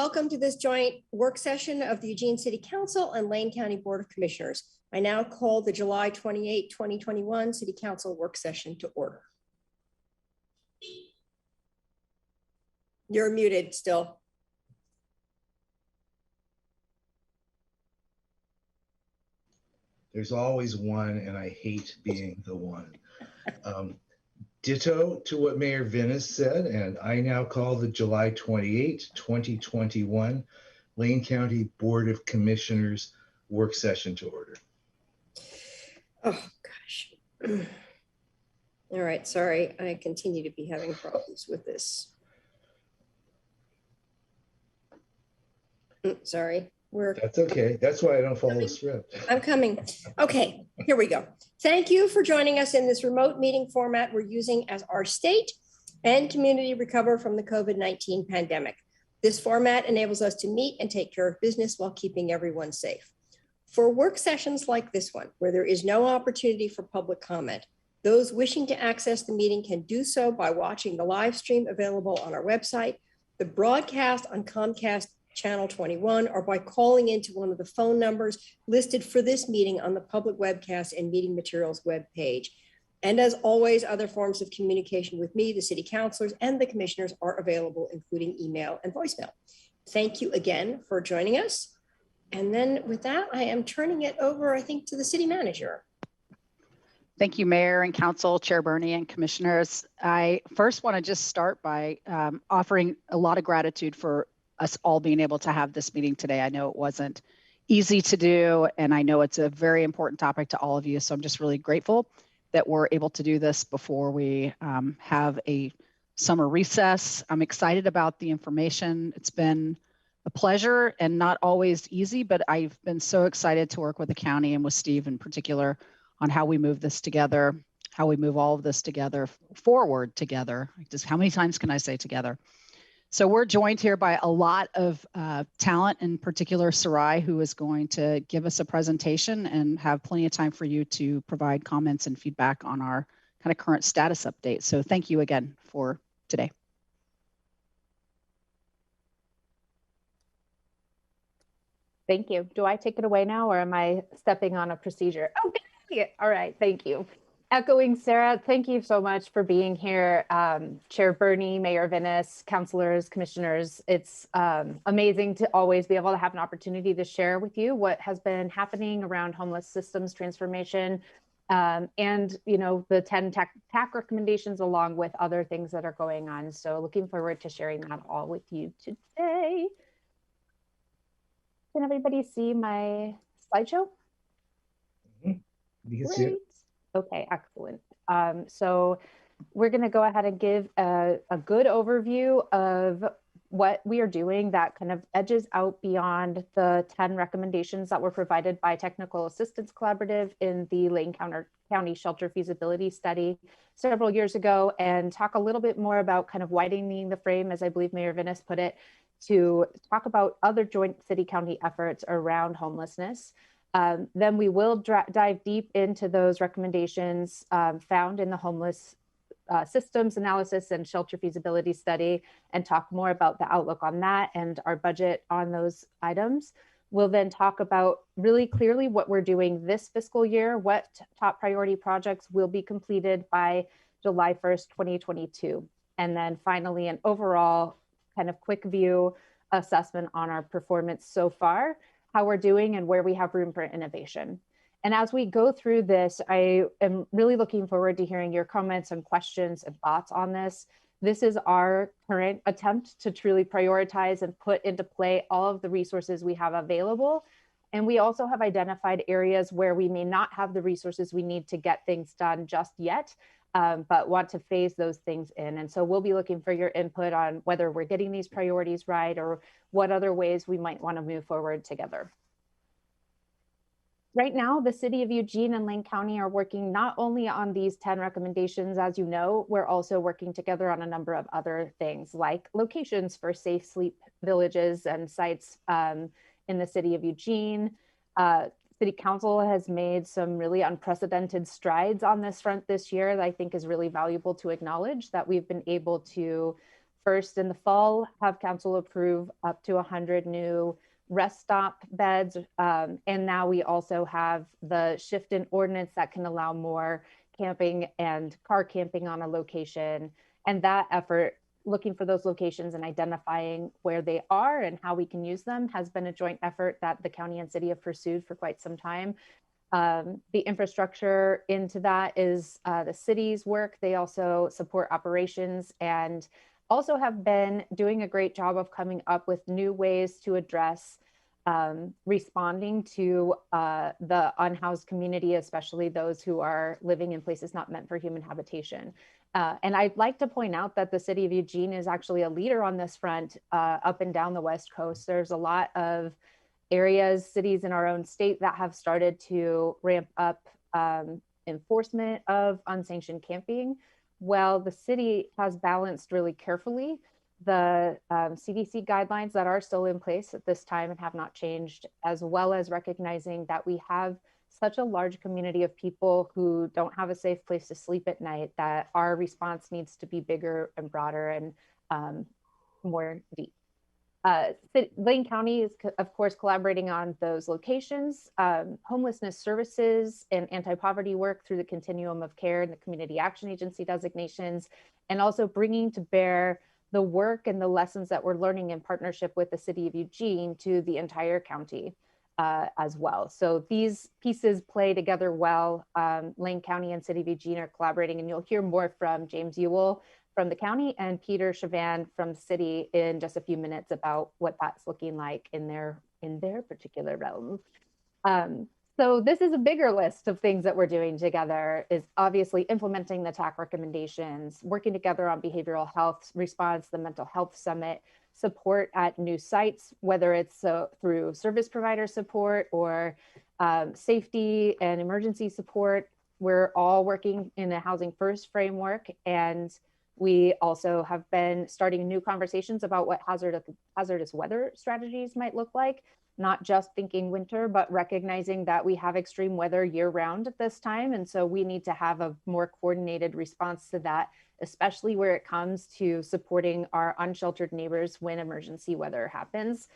welcome to this joint work session of the Eugene City Council and Lane County Board of Commissioners. I now call the July 28, 2021 City Council work session to order. You're muted still. There's always one, and I hate being the one. Ditto to what Mayor Venus said, and I now call the July 28, 2021 Lane County Board of Commissioners work session to order. Oh, gosh. All right, sorry. I continue to be having problems with this. Sorry. That's okay. That's why I don't follow the script. I'm coming. Okay, here we go. Thank you for joining us in this remote meeting format we're using as our state and community recover from the COVID-19 pandemic. This format enables us to meet and take care of business while keeping everyone safe. For work sessions like this one, where there is no opportunity for public comment, those wishing to access the meeting can do so by watching the live stream available on our website, the broadcast on Comcast Channel 21, or by calling into one of the phone numbers listed for this meeting on the public webcast and meeting materials web page. And as always, other forms of communication with me, the city councilors, and the commissioners are available, including email and voicemail. Thank you again for joining us. And then with that, I am turning it over, I think, to the city manager. Thank you, Mayor and Council, Chair Bernie and Commissioners. I first want to just start by offering a lot of gratitude for us all being able to have this meeting today. I know it wasn't easy to do, and I know it's a very important topic to all of you. So I'm just really grateful that we're able to do this before we have a summer recess. I'm excited about the information. It's been a pleasure and not always easy, but I've been so excited to work with the county and with Steve in particular on how we move this together, how we move all of this together, forward together. Just how many times can I say together? So we're joined here by a lot of talent, in particular Sarai, who is going to give us a presentation and have plenty of time for you to provide comments and feedback on our kind of current status update. So thank you again for today. Thank you. Do I take it away now, or am I stepping on a procedure? Okay, all right, thank you. Echoing Sarah, thank you so much for being here. Chair Bernie, Mayor Venus, councilors, commissioners. It's amazing to always be able to have an opportunity to share with you what has been happening around homeless systems transformation and, you know, the 10 TAC recommendations along with other things that are going on. So looking forward to sharing that all with you today. Can everybody see my slideshow? You can see it. Okay, excellent. So we're going to go ahead and give a good overview of what we are doing that kind of edges out beyond the 10 recommendations that were provided by Technical Assistance Collaborative in the Lane County Shelter Feasibility Study several years ago, and talk a little bit more about kind of widening the frame, as I believe Mayor Venus put it, to talk about other joint city-county efforts around homelessness. Then we will dive deep into those recommendations found in the homeless systems analysis and shelter feasibility study, and talk more about the outlook on that and our budget on those items. We'll then talk about really clearly what we're doing this fiscal year, what top priority projects will be completed by July 1st, 2022. And then finally, an overall kind of quick view assessment on our performance so far, how we're doing, and where we have room for innovation. And as we go through this, I am really looking forward to hearing your comments and questions and thoughts on this. This is our current attempt to truly prioritize and put into play all of the resources we have available. And we also have identified areas where we may not have the resources we need to get things done just yet, but want to phase those things in. And so we'll be looking for your input on whether we're getting these priorities right or what other ways we might want to move forward together. Right now, the City of Eugene and Lane County are working not only on these 10 recommendations, as you know, we're also working together on a number of other things like locations for safe sleep villages and sites in the City of Eugene. City Council has made some really unprecedented strides on this front this year that I think is really valuable to acknowledge, that we've been able to First, in the fall, have council approve up to 100 new rest stop beds. And now we also have the shift in ordinance that can allow more camping and car camping on a location. And that effort, looking for those locations and identifying where they are and how we can use them, has been a joint effort that the county and city have pursued for quite some time. The infrastructure into that is the city's work. They also support operations and also have been doing a great job of coming up with new ways to address responding to the unhoused community, especially those who are living in places not meant for human habitation. And I'd like to point out that the city of Eugene is actually a leader on this front up and down the West Coast. There's a lot of areas, cities in our own state that have started to ramp up enforcement of unsanctioned camping. Well, the city has balanced really carefully the CDC guidelines that are still in place at this time and have not changed, as well as recognizing that we have such a large community of people who don't have a safe place to sleep at night, that our response needs to be bigger and broader and more deep. Lane County is, of course, collaborating on those locations, homelessness services and anti-poverty work through the continuum of care and the community action agency designations, and also bringing to bear the work and the lessons that we're learning in partnership with the city of Eugene to the entire county as well. So these pieces play together well. Lane County and city of Eugene are collaborating, and you'll hear more from James Ewell from the county and Peter Chavan from the city in just a few minutes about what that's looking like in their particular realm. So this is a bigger list of things that we're doing together, is obviously implementing the TAC recommendations, working together on behavioral health response, the mental health summit, support at new sites, whether it's through service provider support or safety and emergency support. We're all working in a housing first framework, and we also have been starting new conversations about what hazardous weather strategies might look like, not just thinking winter, but recognizing that we have extreme weather year round at this time. And so we need to have a more coordinated response to that, especially where it comes to supporting our unsheltered neighbors when emergency weather happens.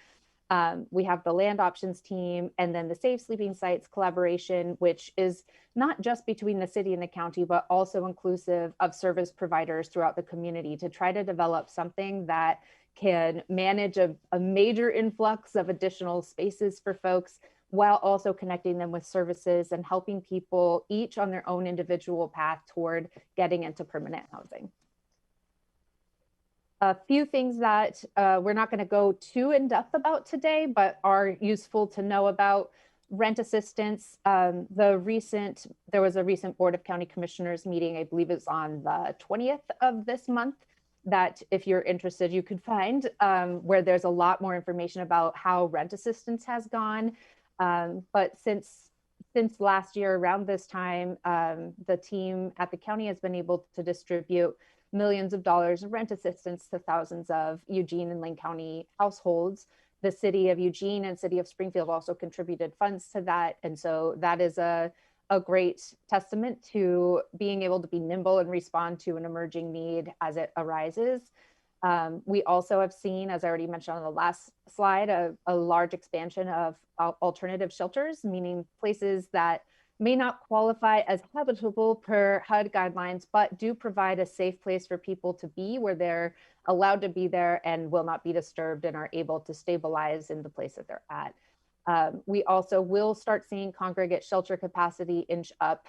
We have the land options team, and then the Safe Sleeping Sites collaboration, which is not just between the city and the county, but also inclusive of service providers throughout the community to try to develop something that can manage a major influx of additional spaces for folks, while also connecting them with services and helping people each on their own individual path toward getting into permanent housing. A few things that we're not going to go too in depth about today, but are useful to know about: rent assistance. There was a recent Board of County Commissioners meeting, I believe it's on the 20th of this month, that if you're interested, you could find, where there's a lot more information about how rent assistance has gone. But since last year around this time, the team at the county has been able to distribute millions of dollars of rent assistance to thousands of Eugene and Lane County households. The city of Eugene and city of Springfield also contributed funds to that. And so that is a great testament to being able to be nimble and respond to an emerging need as it arises. We also have seen, as I already mentioned on the last slide, a large expansion of alternative shelters, meaning places that may not qualify as habitable per HUD guidelines, but do provide a safe place for people to be, where they're allowed to be there and will not be disturbed and are able to stabilize in the place that they're at. We also will start seeing congregate shelter capacity inch up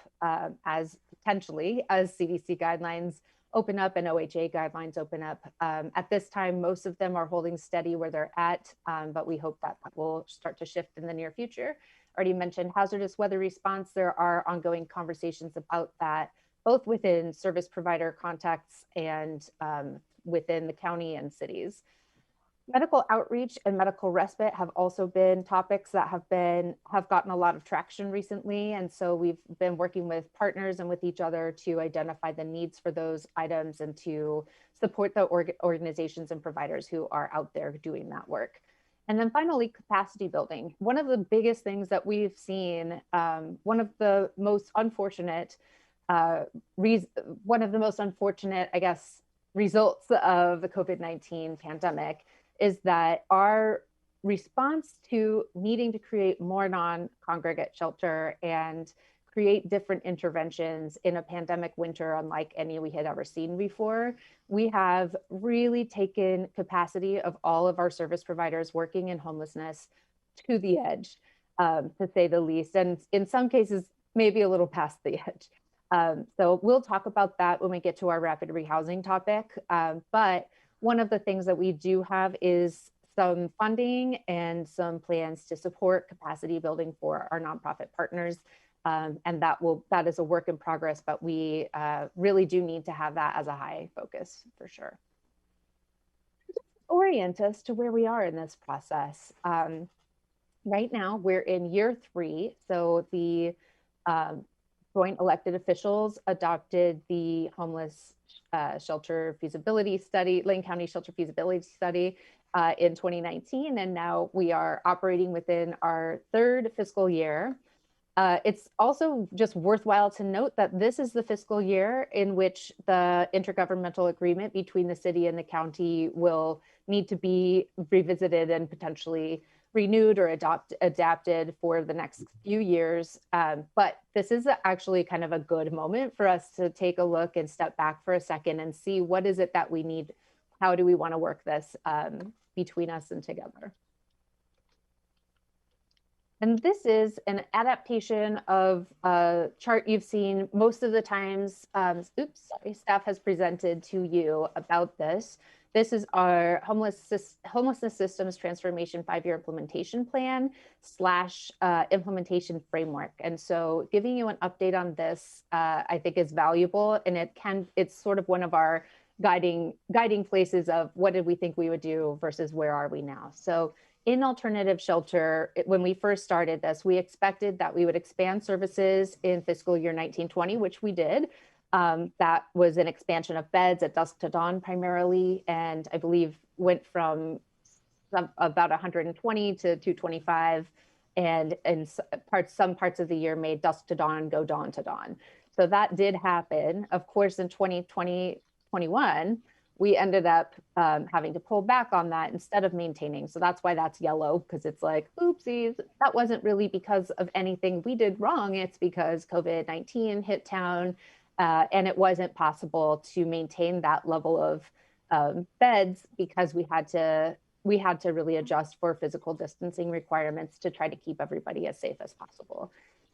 as CDC guidelines open up and OHA guidelines open up. At this time, most of them are holding steady where they're at, but we hope that will start to shift in the near future. Already mentioned hazardous weather response. There are ongoing conversations about that, both within service provider contexts and within the county and cities. Medical outreach and medical respite have also been topics that have gotten a lot of traction recently. And so we've been working with partners and with each other to identify the needs for those items and to support the organizations and providers who are out there doing that work. And then finally, capacity building. One of the biggest things that we've seen, one of the most unfortunate, I guess, results of the COVID-19 pandemic is that our response to needing to create more non-congregate shelter and create different interventions in a pandemic winter unlike any we had ever seen before, we have really taken capacity of all of our service providers working in homelessness to the edge, to say the least, and in some cases, maybe a little past the edge. So we'll talk about that when we get to our rapid rehousing topic. But one of the things that we do have is some funding and some plans to support capacity building for our nonprofit partners. And that is a work in progress, but we really do need to have that as a high focus for sure. Orient us to where we are in this process. Right now, we're in year 3. So the joint elected officials adopted the homeless shelter feasibility study, Lane County Shelter Feasibility Study in 2019. And now we are operating within our 3rd fiscal year. It's also just worthwhile to note that this is the fiscal year in which the intergovernmental agreement between the city and the county will need to be revisited and potentially renewed or adapted for the next few years. But this is actually kind of a good moment for us to take a look and step back for a second and see what is it that we need? How do we want to work this between us and together? And this is an adaptation of a chart you've seen most of the times. Staff has presented to you about this. This is our homelessness systems transformation 5-year implementation plan / implementation framework. And so giving you an update on this, I think is valuable, and it's sort of one of our guiding places of what did we think we would do versus where are we now. So in alternative shelter, when we first started this, we expected that we would expand services in fiscal year 1920, which we did. That was an expansion of beds at dusk to dawn primarily, and I believe went from about 120 to 225, and in some parts of the year made dusk to dawn go dawn to dawn. So that did happen. Of course, in 2021, we ended up having to pull back on that instead of maintaining. So that's why that's yellow, because it's like, oopsies, that wasn't really because of anything we did wrong. It's because COVID-19 hit town, and it wasn't possible to maintain that level of beds because we had to really adjust for physical distancing requirements to try to keep everybody as safe as possible.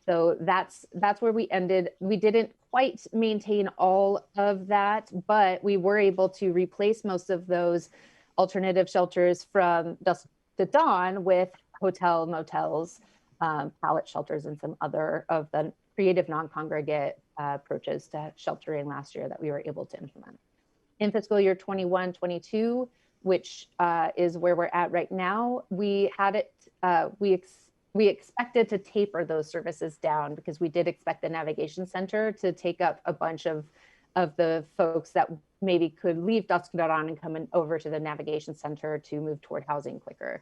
So that's where we ended. We didn't quite maintain all of that, but we were able to replace most of those alternative shelters from dusk to dawn with hotel, motels, pallet shelters, and some other of the creative non-congregate approaches to sheltering last year that we were able to implement. In fiscal year 21-22, which is where we're at right now, we had it, we expected to taper those services down because we did expect the navigation center to take up a bunch of the folks that maybe could leave dusk to dawn and come over to the navigation center to move toward housing quicker.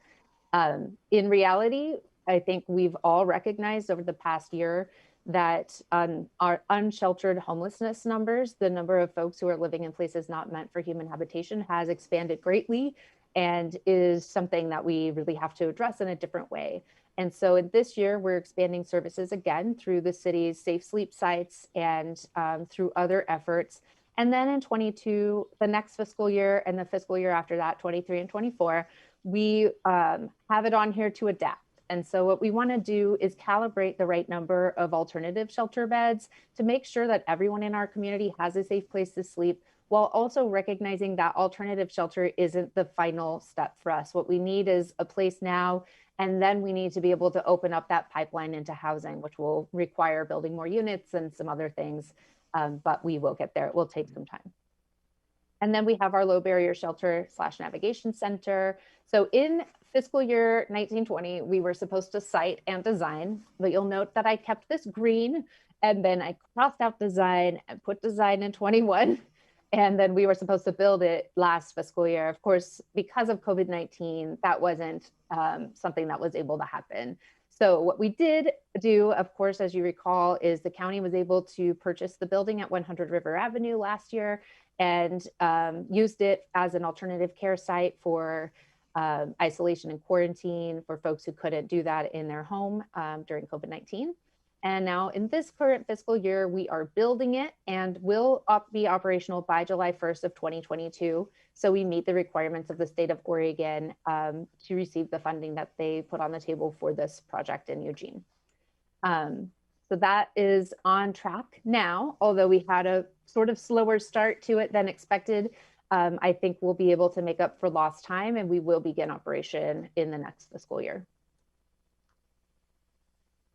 In reality, I think we've all recognized over the past year that our unsheltered homelessness numbers, the number of folks who are living in places not meant for human habitation, has expanded greatly and is something that we really have to address in a different way. And so this year, we're expanding services again through the city's safe sleep sites and through other efforts. And then in 22, the next fiscal year and the fiscal year after that, 23 and 24, we have it on here to adapt. And so what we want to do is calibrate the right number of alternative shelter beds to make sure that everyone in our community has a safe place to sleep, while also recognizing that alternative shelter isn't the final step for us. What we need is a place now, and then we need to be able to open up that pipeline into housing, which will require building more units and some other things, but we will get there. It will take some time. And then we have our low barrier shelter / navigation center. So in fiscal year 1920, we were supposed to site and design, but you'll note that I kept this green and then I crossed out design and put design in 21. And then we were supposed to build it last fiscal year. Of course, because of COVID-19, that wasn't something that was able to happen. So what we did do, of course, as you recall, is the county was able to purchase the building at 100 River Avenue last year and used it as an alternative care site for isolation and quarantine for folks who couldn't do that in their home during COVID-19. And now in this current fiscal year, we are building it and will be operational by July 1st of 2022. So we meet the requirements of the state of Oregon to receive the funding that they put on the table for this project in Eugene. So that is on track now, although we had a sort of slower start to it than expected. I think we'll be able to make up for lost time, and we will begin operation in the next fiscal year.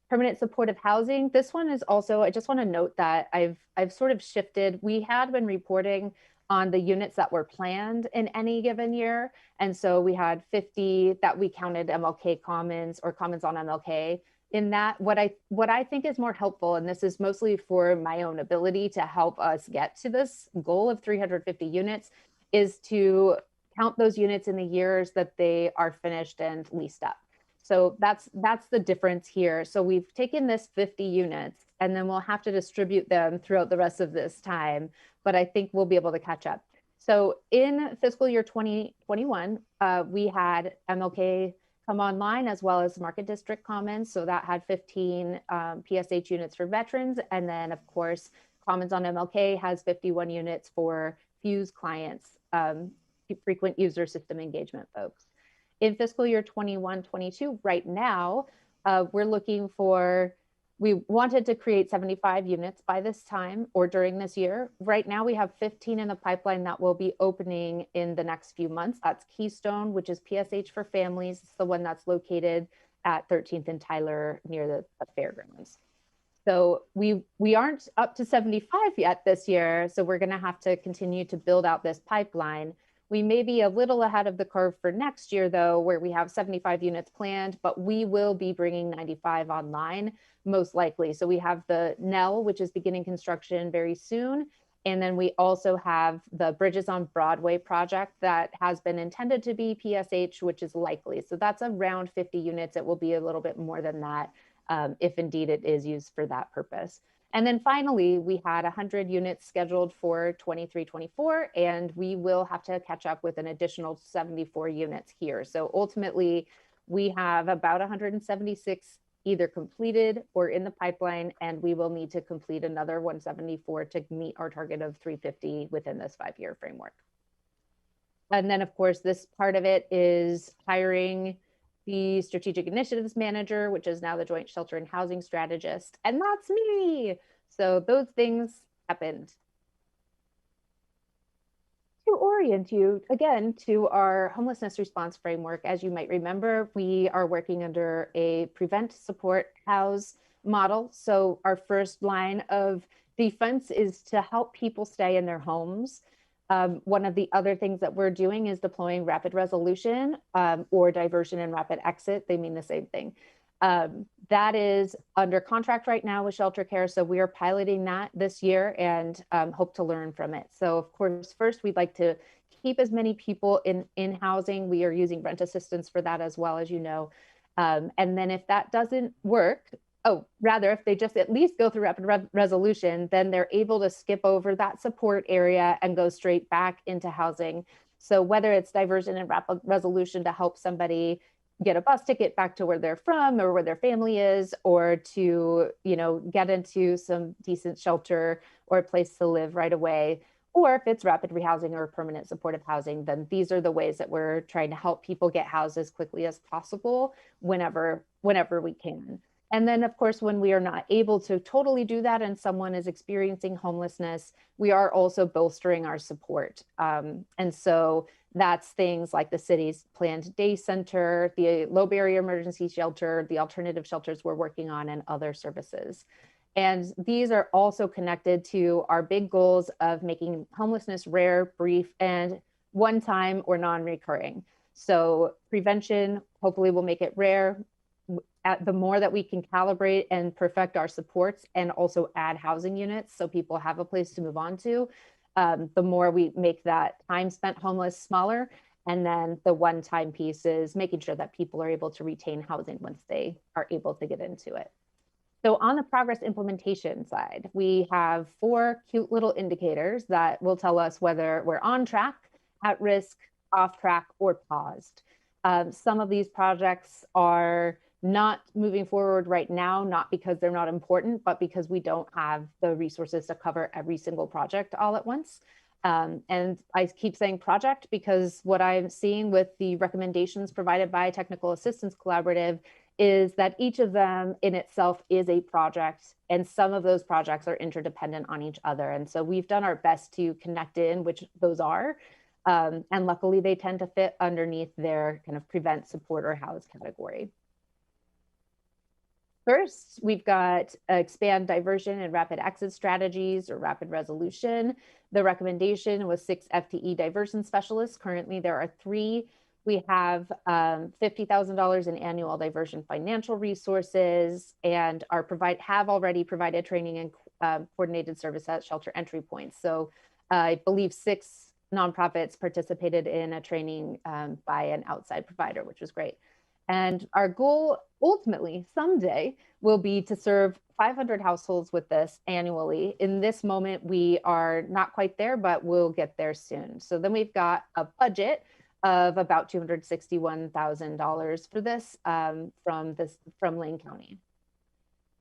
Permanent supportive housing. This one is also, I just want to note that I've sort of shifted. We had been reporting on the units that were planned in any given year. And so we had 50 that we counted MLK Commons or Commons on MLK. In that, what I think is more helpful, and this is mostly for my own ability to help us get to this goal of 350 units, is to count those units in the years that they are finished and leased up. So that's the difference here. So we've taken this 50 units and then we'll have to distribute them throughout the rest of this time, but I think we'll be able to catch up. So in fiscal year 2021, we had MLK come online as well as Market District Commons. So that had 15 PSH units for veterans. And then of course, Commons on MLK has 51 units for Fuse clients, frequent user system engagement folks. In fiscal year 21-22, right now, we're looking for, we wanted to create 75 units by this time or during this year. Right now, we have 15 in the pipeline that will be opening in the next few months. That's Keystone, which is PSH for families. It's the one that's located at 13th and Tyler near the fairgrounds. So we aren't up to 75 yet this year. So we're gonna have to continue to build out this pipeline. We may be a little ahead of the curve for next year, though, where we have 75 units planned, but we will be bringing 95 online, most likely. So we have the Nell, which is beginning construction very soon. And then we also have the Bridges on Broadway project that has been intended to be PSH, which is likely. So that's around 50 units. It will be a little bit more than that if indeed it is used for that purpose. And then finally, we had 100 units scheduled for 23-24, and we will have to catch up with an additional 74 units here. So ultimately, we have about 176 either completed or in the pipeline, and we will need to complete another 174 to meet our target of 350 within this 5-year framework. And then, of course, this part of it is hiring the strategic initiatives manager, which is now the joint shelter and housing strategist. And that's me. So those things happened. To orient you again to our homelessness response framework, as you might remember, we are working under a prevent, support, house model. So our first line of defense is to help people stay in their homes. One of the other things that we're doing is deploying rapid resolution or diversion and rapid exit. They mean the same thing. That is under contract right now with Shelter Care. So we are piloting that this year and hope to learn from it. So of course, first we'd like to keep as many people in housing. We are using rent assistance for that as well, as you know. And then if that doesn't work, if they just at least go through rapid resolution, then they're able to skip over that support area and go straight back into housing. So whether it's diversion and rapid resolution to help somebody get a bus ticket back to where they're from or where their family is, or to, get into some decent shelter or a place to live right away, or if it's rapid rehousing or permanent supportive housing, then these are the ways that we're trying to help people get housed as quickly as possible whenever we can. And then, of course, when we are not able to totally do that and someone is experiencing homelessness, we are also bolstering our support. And so that's things like the city's planned day center, the low barrier emergency shelter, the alternative shelters we're working on, and other services. And these are also connected to our big goals of making homelessness rare, brief, and one-time or non-recurring. So prevention, hopefully will make it rare. The more that we can calibrate and perfect our supports and also add housing units so people have a place to move on to, the more we make that time spent homeless smaller. And then the one-time piece is making sure that people are able to retain housing once they are able to get into it. So on the progress implementation side, we have 4 cute little indicators that will tell us whether we're on track, at risk, off track, or paused. Some of these projects are not moving forward right now, not because they're not important, but because we don't have the resources to cover every single project all at once. And I keep saying project because what I'm seeing with the recommendations provided by Technical Assistance Collaborative is that each of them in itself is a project, and some of those projects are interdependent on each other. And so we've done our best to connect in which those are. And luckily they tend to fit underneath their kind of prevent, support, or house category. First, we've got expand diversion and rapid exit strategies or rapid resolution. The recommendation was 6 FTE diversion specialists. Currently, there are 3. We have $50,000 in annual diversion financial resources and have already provided training and coordinated service at shelter entry points. So I believe 6 nonprofits participated in a training by an outside provider, which was great. And our goal ultimately someday will be to serve 500 households with this annually. In this moment, we are not quite there, but we'll get there soon. So then we've got a budget of about $261,000 for this from Lane County.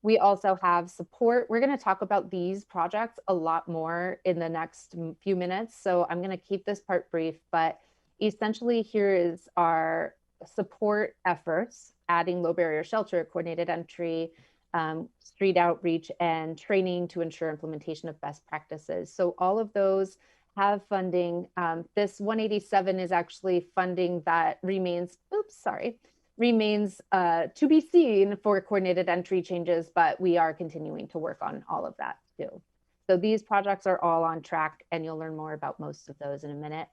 We also have support. We're going to talk about these projects a lot more in the next few minutes. So I'm going to keep this part brief, but essentially here is our support efforts, adding low barrier shelter, coordinated entry, street outreach, and training to ensure implementation of best practices. So all of those have funding. This 187 is actually funding that remains to be seen for coordinated entry changes, but we are continuing to work on all of that too. So these projects are all on track, and you'll learn more about most of those in a minute.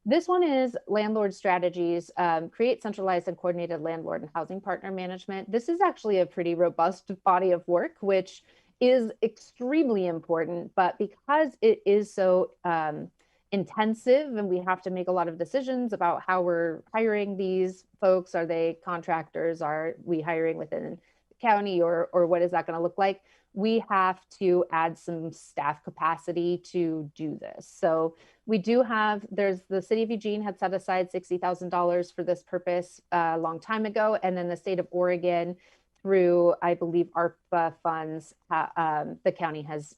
This one is landlord strategies, create centralized and coordinated landlord and housing partner management. This is actually a pretty robust body of work, which is extremely important, but because it is so intensive and we have to make a lot of decisions about how we're hiring these folks, are they contractors, are we hiring within the county, or what is that going to look like? We have to add some staff capacity to do this. So we do have, the city of Eugene had set aside $60,000 for this purpose a long time ago. And then the state of Oregon, through, I believe, ARPA funds, the county has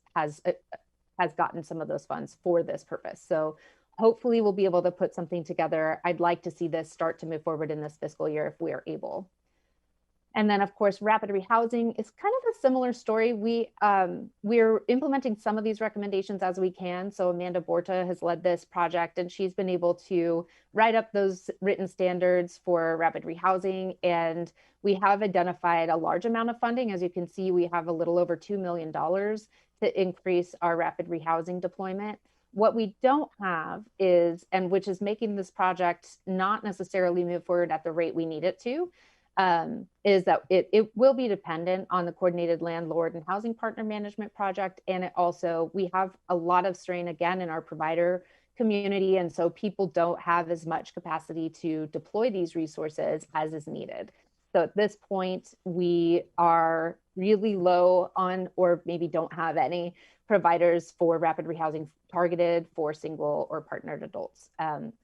gotten some of those funds for this purpose. So hopefully we'll be able to put something together. I'd like to see this start to move forward in this fiscal year if we are able. And then, of course, rapid rehousing is kind of a similar story. We're implementing some of these recommendations as we can. So Amanda Borta has led this project, and she's been able to write up those written standards for rapid rehousing. And we have identified a large amount of funding. As you can see, we have a little over $2 million to increase our rapid rehousing deployment. What we don't have is, and which is making this project not necessarily move forward at the rate we need it to, is that it will be dependent on the coordinated landlord and housing partner management project. And it also, we have a lot of strain again in our provider community. And so people don't have as much capacity to deploy these resources as is needed. So at this point, we are really low on, or maybe don't have any providers for rapid rehousing targeted for single or partnered adults.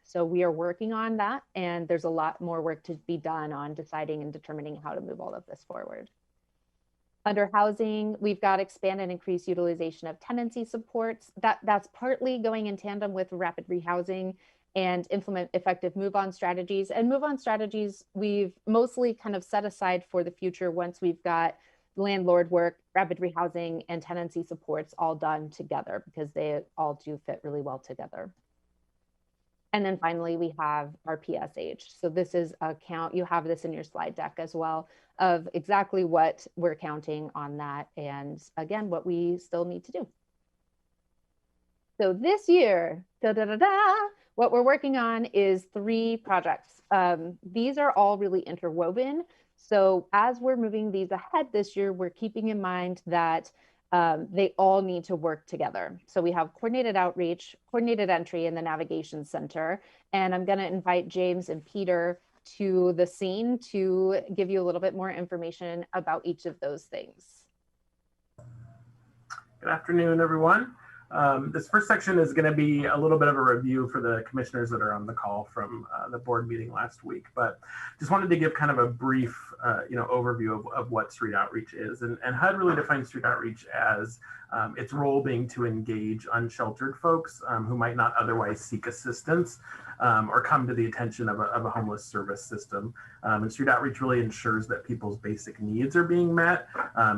So we are working on that, and there's a lot more work to be done on deciding and determining how to move all of this forward. Under housing, we've got expand and increase utilization of tenancy supports. That's partly going in tandem with rapid rehousing and implement effective move-on strategies. And move-on strategies, we've mostly kind of set aside for the future once we've got landlord work, rapid rehousing, and tenancy supports all done together, because they all do fit really well together. And then finally, we have our PSH. So this is a count, you have this in your slide deck as well, of exactly what we're counting on that, and again, what we still need to do. So this year, what we're working on is 3 projects. These are all really interwoven. So as we're moving these ahead this year, we're keeping in mind that they all need to work together. So we have coordinated outreach, coordinated entry, and the navigation center. And I'm going to invite James and Peter to the scene to give you a little bit more information about each of those things. Good afternoon, everyone. This first section is going to be a little bit of a review for the commissioners that are on the call from the board meeting last week, but just wanted to give kind of a brief overview of what street outreach is, and HUD really defines street outreach as its role being to engage unsheltered folks who might not otherwise seek assistance or come to the attention of a homeless service system. And street outreach really ensures that people's basic needs are being met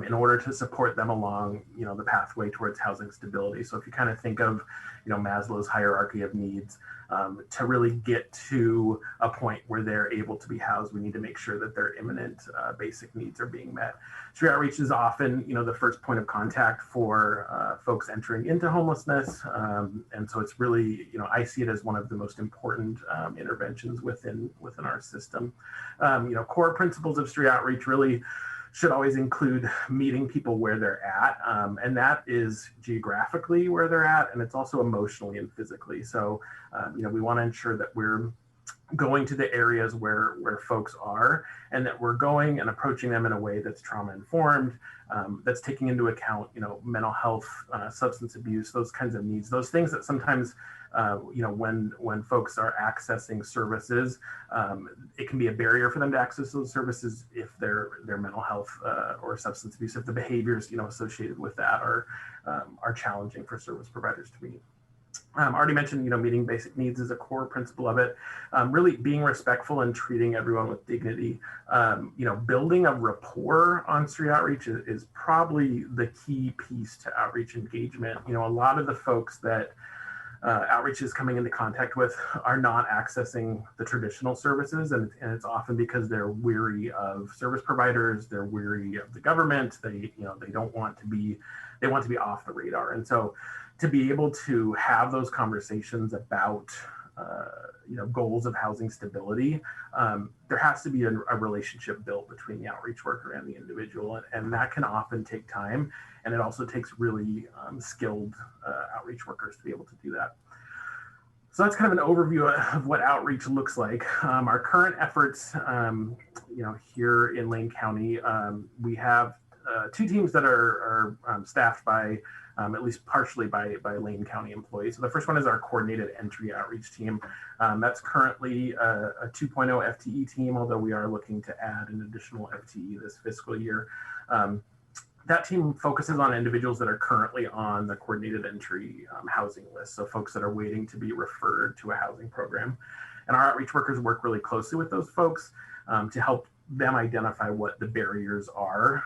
in order to support them along, the pathway towards housing stability. So if you kind of think of, Maslow's hierarchy of needs, to really get to a point where they're able to be housed, we need to make sure that their imminent basic needs are being met. Street outreach is often, the first point of contact for folks entering into homelessness. And so it's really, I see it as one of the most important interventions within our system. Core principles of street outreach really should always include meeting people where they're at. And that is geographically where they're at, and it's also emotionally and physically. So, we want to ensure that we're going to the areas where folks are, and that we're going and approaching them in a way that's trauma informed, that's taking into account, mental health, substance abuse, those kinds of needs, those things that sometimes, when folks are accessing services, it can be a barrier for them to access those services if their mental health or substance abuse, if the behaviors, associated with that are challenging for service providers to meet. Already mentioned, meeting basic needs is a core principle of it. Really being respectful and treating everyone with dignity. Building a rapport on street outreach is probably the key piece to outreach engagement. A lot of the folks that outreach is coming into contact with are not accessing the traditional services, and it's often because they're weary of service providers, they're weary of the government, they don't want to be, they want to be off the radar. And so to be able to have those conversations about goals of housing stability, there has to be a relationship built between the outreach worker and the individual, and that can often take time, and it also takes really skilled outreach workers to be able to do that. So that's kind of an overview of what outreach looks like. Our current efforts, here in Lane County, we have two teams that are staffed by at least partially by Lane County employees. So the first one is our coordinated entry outreach team. That's currently a 2.0 FTE team, although we are looking to add an additional FTE this fiscal year. That team focuses on individuals that are currently on the coordinated entry housing list. So folks that are waiting to be referred to a housing program. And our outreach workers work really closely with those folks to help them identify what the barriers are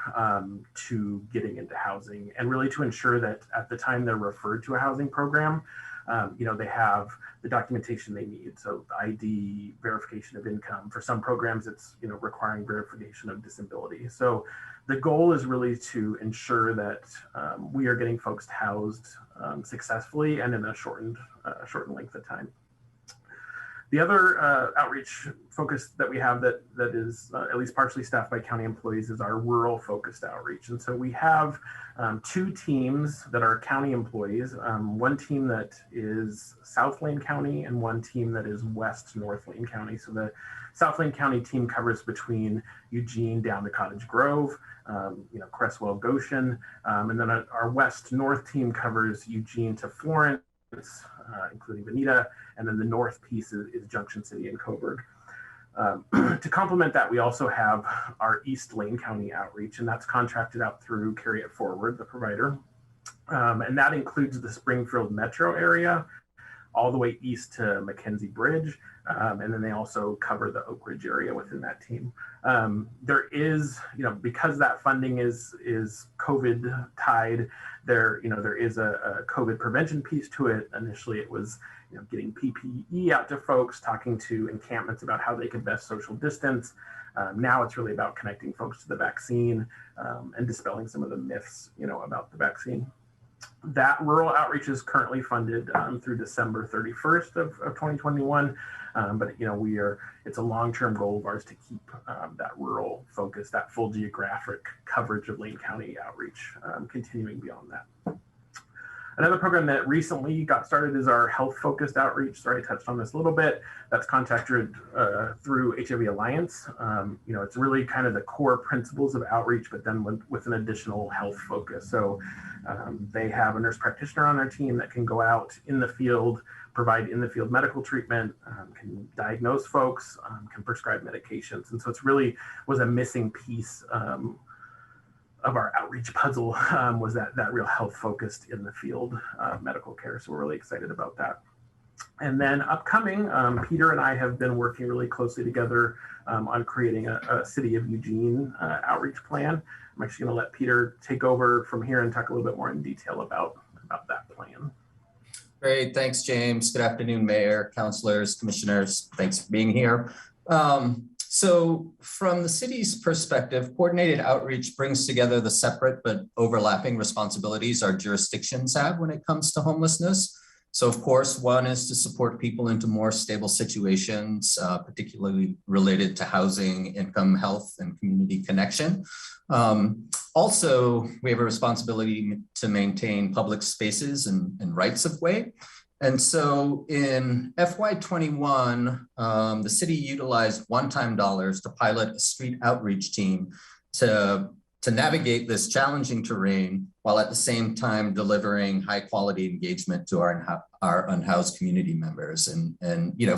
to getting into housing, and really to ensure that at the time they're referred to a housing program, they have the documentation they need. So ID, verification of income. For some programs, it's requiring verification of disability. So the goal is really to ensure that we are getting folks housed successfully and in a shortened length of time. The other outreach focus that we have that is at least partially staffed by county employees is our rural focused outreach. And so we have two teams that are county employees, one team that is South Lane County and one team that is West North Lane County. So the South Lane County team covers between Eugene down to Cottage Grove, Cresswell, Goshen, and then our West North team covers Eugene to Florence, including Veneta, and then the north piece is Junction City and Coburg. To complement that, we also have our East Lane County outreach, and that's contracted out through Carry It Forward, the provider. And that includes the Springfield metro area, all the way east to Mackenzie Bridge. And then they also cover the Oak Ridge area within that team. There is, because that funding is COVID tied, there is a COVID prevention piece to it. Initially, it was, getting PPE out to folks, talking to encampments about how they could best social distance. Now it's really about connecting folks to the vaccine and dispelling some of the myths, about the vaccine. That rural outreach is currently funded through December 31st of 2021. But it's a long-term goal of ours to keep that rural focus, that full geographic coverage of Lane County outreach, continuing beyond that. Another program that recently got started is our health-focused outreach. Sorry, I touched on this a little bit. That's contracted through HIV Alliance. It's really kind of the core principles of outreach, but then with an additional health focus. So they have a nurse practitioner on their team that can go out in the field, provide in the field medical treatment, can diagnose folks, can prescribe medications. And so it's really was a missing piece of our outreach puzzle, was that real health focused in the field medical care. So we're really excited about that. And then upcoming, Peter and I have been working really closely together on creating a City of Eugene outreach plan. I'm actually going to let Peter take over from here and talk a little bit more in detail about that plan. Great, thanks, James. Good afternoon, Mayor, councilors, commissioners. Thanks for being here. So from the city's perspective, coordinated outreach brings together the separate but overlapping responsibilities our jurisdictions have when it comes to homelessness. So of course, one is to support people into more stable situations, particularly related to housing, income, health, and community connection. Also, we have a responsibility to maintain public spaces and rights of way. And so in FY21, the city utilized one-time dollars to pilot a street outreach team to navigate this challenging terrain while at the same time delivering high quality engagement to our unhoused community members and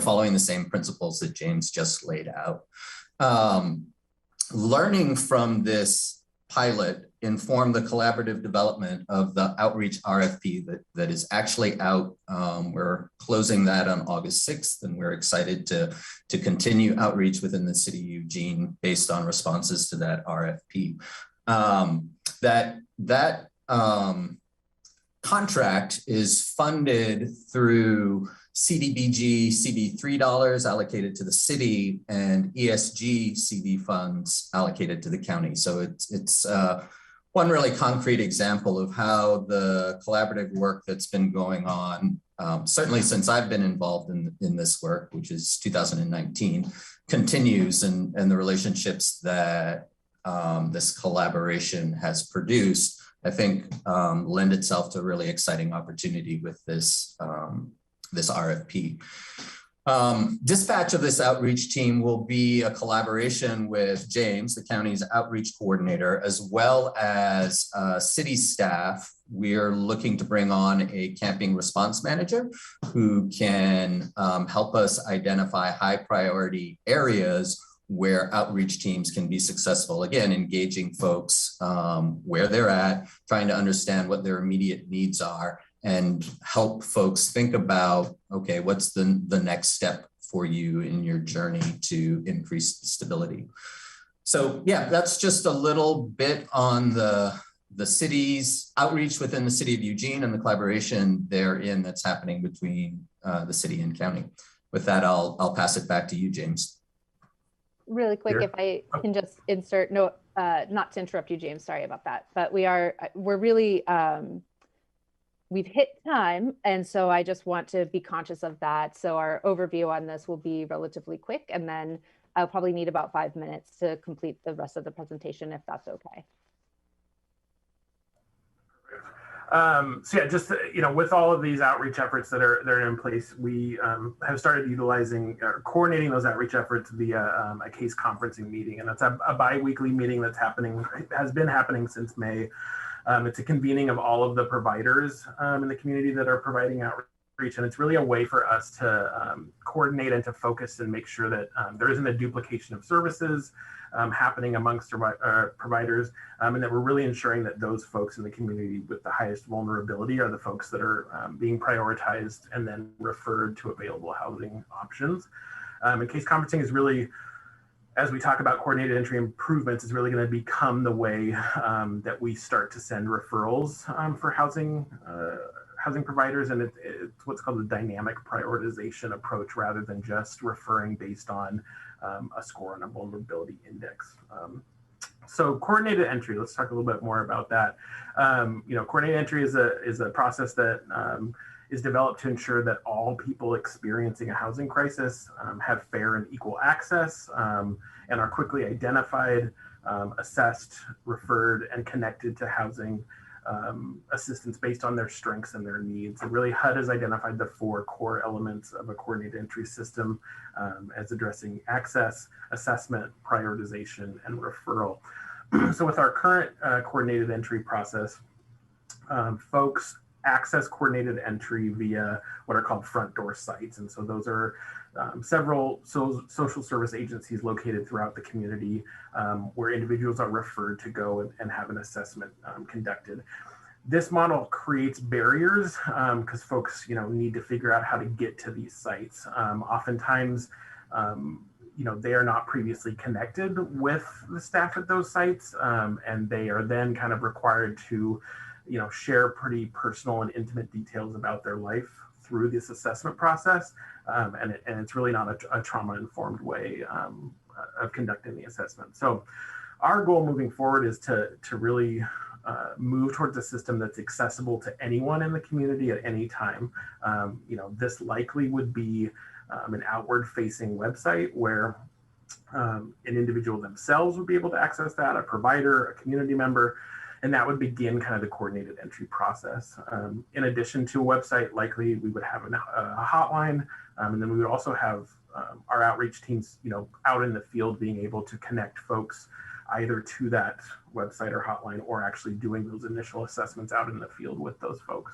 following the same principles that James just laid out. Learning from this pilot informed the collaborative development of the outreach RFP that is actually out. We're closing that on August 6th, and we're excited to continue outreach within the city of Eugene based on responses to that RFP. That contract is funded through CDBG CD3 dollars allocated to the city and ESG CD funds allocated to the county. So it's one really concrete example of how the collaborative work that's been going on, certainly since I've been involved in this work, which is 2019, continues, and the relationships that this collaboration has produced, I think, lend itself to a really exciting opportunity with this RFP. Dispatch of this outreach team will be a collaboration with James, the county's outreach coordinator, as well as city staff. We're looking to bring on a camping response manager who can help us identify high priority areas where outreach teams can be successful. Again, engaging folks where they're at, trying to understand what their immediate needs are, and help folks think about, okay, what's the next step for you in your journey to increase stability. So yeah, that's just a little bit on the city's outreach within the city of Eugene and the collaboration therein that's happening between the city and county. With that, I'll pass it back to you, James. Really quick, if I can just insert, not to interrupt you, James, sorry about that, but we're really, we've hit time. And so I just want to be conscious of that. So our overview on this will be relatively quick, and then I'll probably need about 5 minutes to complete the rest of the presentation, if that's okay. So yeah, just, with all of these outreach efforts that are in place, we have started utilizing or coordinating those outreach efforts via a case conferencing meeting. And that's a bi-weekly meeting that's has been happening since May. It's a convening of all of the providers in the community that are providing outreach. And it's really a way for us to coordinate and to focus and make sure that there isn't a duplication of services happening amongst providers, and that we're really ensuring that those folks in the community with the highest vulnerability are the folks that are being prioritized and then referred to available housing options. And case conferencing is really, as we talk about coordinated entry improvements, is really going to become the way that we start to send referrals for housing providers. And it's what's called the dynamic prioritization approach, rather than just referring based on a score on a vulnerability index. So coordinated entry, let's talk a little bit more about that. Coordinated entry is a process that is developed to ensure that all people experiencing a housing crisis have fair and equal access and are quickly identified, assessed, referred, and connected to housing assistance based on their strengths and their needs. And really, HUD has identified the 4 core elements of a coordinated entry system as addressing access, assessment, prioritization, and referral. So with our current coordinated entry process, folks access coordinated entry via what are called front door sites. And so those are several social service agencies located throughout the community where individuals are referred to go and have an assessment conducted. This model creates barriers because folks, need to figure out how to get to these sites. Oftentimes, they are not previously connected with the staff at those sites, and they are then kind of required to, share pretty personal and intimate details about their life through this assessment process. And it's really not a trauma-informed way of conducting the assessment. So our goal moving forward is to really move towards a system that's accessible to anyone in the community at any time. This likely would be an outward-facing website where an individual themselves would be able to access that, a provider, a community member, and that would begin kind of the coordinated entry process. In addition to a website, likely we would have a hotline, and then we would also have our outreach teams, out in the field being able to connect folks either to that website or hotline or actually doing those initial assessments out in the field with those folks.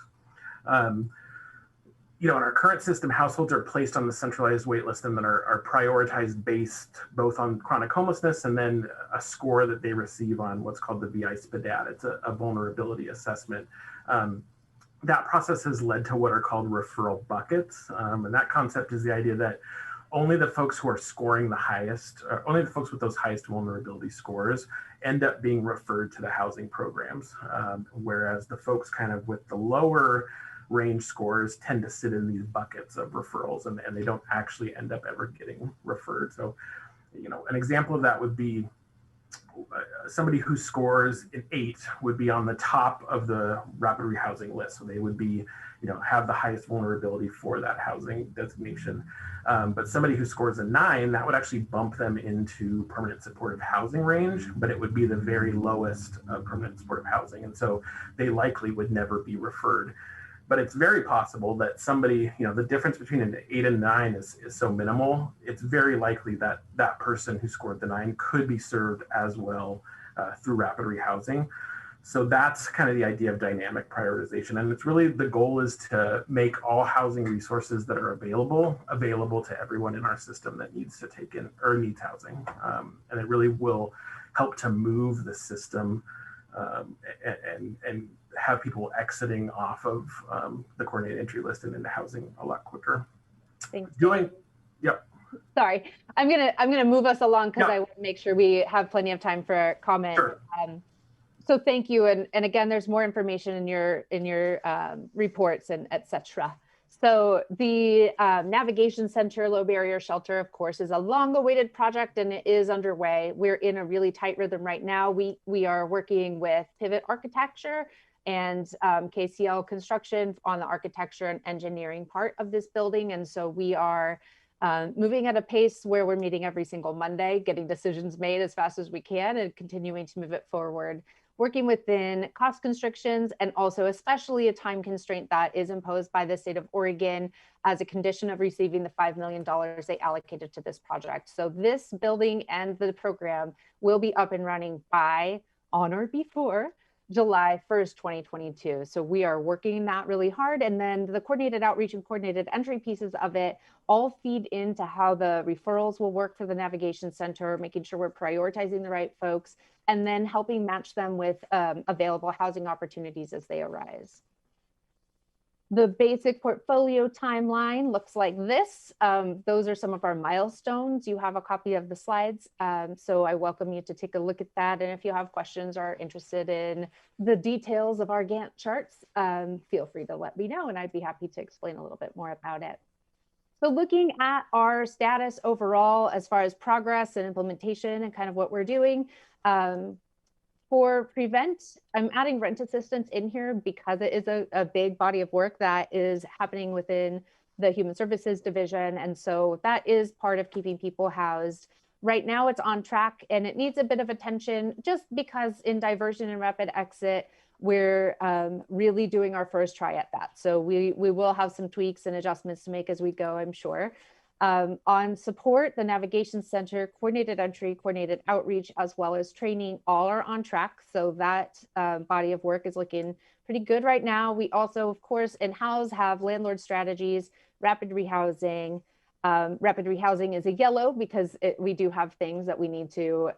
In our current system, households are placed on the centralized waitlist and then are prioritized based both on chronic homelessness and then a score that they receive on what's called the VI-SPDAT. It's a vulnerability assessment. That process has led to what are called referral buckets. And that concept is the idea that only the folks who are scoring the highest, or only the folks with those highest vulnerability scores end up being referred to the housing programs. Whereas the folks kind of with the lower range scores tend to sit in these buckets of referrals and they don't actually end up ever getting referred. So, an example of that would be somebody who scores an 8 would be on the top of the rapid rehousing list. So they would be, have the highest vulnerability for that housing designation. But somebody who scores a 9, that would actually bump them into permanent supportive housing range, but it would be the very lowest of permanent supportive housing. And so they likely would never be referred. But it's very possible that somebody, the difference between an 8 and 9 is so minimal, it's very likely that that person who scored the 9 could be served as well through rapid rehousing. So that's kind of the idea of dynamic prioritization. And it's really, the goal is to make all housing resources that are available to everyone in our system that needs to take in or needs housing. And it really will help to move the system and have people exiting off of the coordinated entry list and into housing a lot quicker. Thanks. Yep. Sorry, I'm gonna move us along because I want to make sure we have plenty of time for comment. Sure. So thank you, and again, there's more information in your reports and etc. So the Navigation Center Low Barrier Shelter, of course, is a long-awaited project and it is underway. We're in a really tight rhythm right now. We are working with Pivot Architecture and KCL Construction on the architecture and engineering part of this building. And so we are moving at a pace where we're meeting every single Monday, getting decisions made as fast as we can and continuing to move it forward, working within cost constrictions and also especially a time constraint that is imposed by the state of Oregon as a condition of receiving the $5 million they allocated to this project. So this building and the program will be up and running by on or before July 1st, 2022. So we are working that really hard. And then the coordinated outreach and coordinated entry pieces of it all feed into how the referrals will work for the Navigation Center, making sure we're prioritizing the right folks, and then helping match them with available housing opportunities as they arise. The basic portfolio timeline looks like this. Those are some of our milestones. You have a copy of the slides. So I welcome you to take a look at that. And if you have questions or are interested in the details of our Gantt charts, feel free to let me know and I'd be happy to explain a little bit more about it. So looking at our status overall, as far as progress and implementation and kind of what we're doing, for prevent, I'm adding rent assistance in here because it is a big body of work that is happening within the Human Services Division. And so that is part of keeping people housed. Right now it's on track and it needs a bit of attention just because in diversion and rapid exit, we're really doing our first try at that. So we will have some tweaks and adjustments to make as we go, I'm sure. On support, the Navigation Center, coordinated entry, coordinated outreach, as well as training, all are on track. So that body of work is looking pretty good right now. We also, of course, in-house have landlord strategies, rapid rehousing. Rapid rehousing is a yellow because we do have things that we need to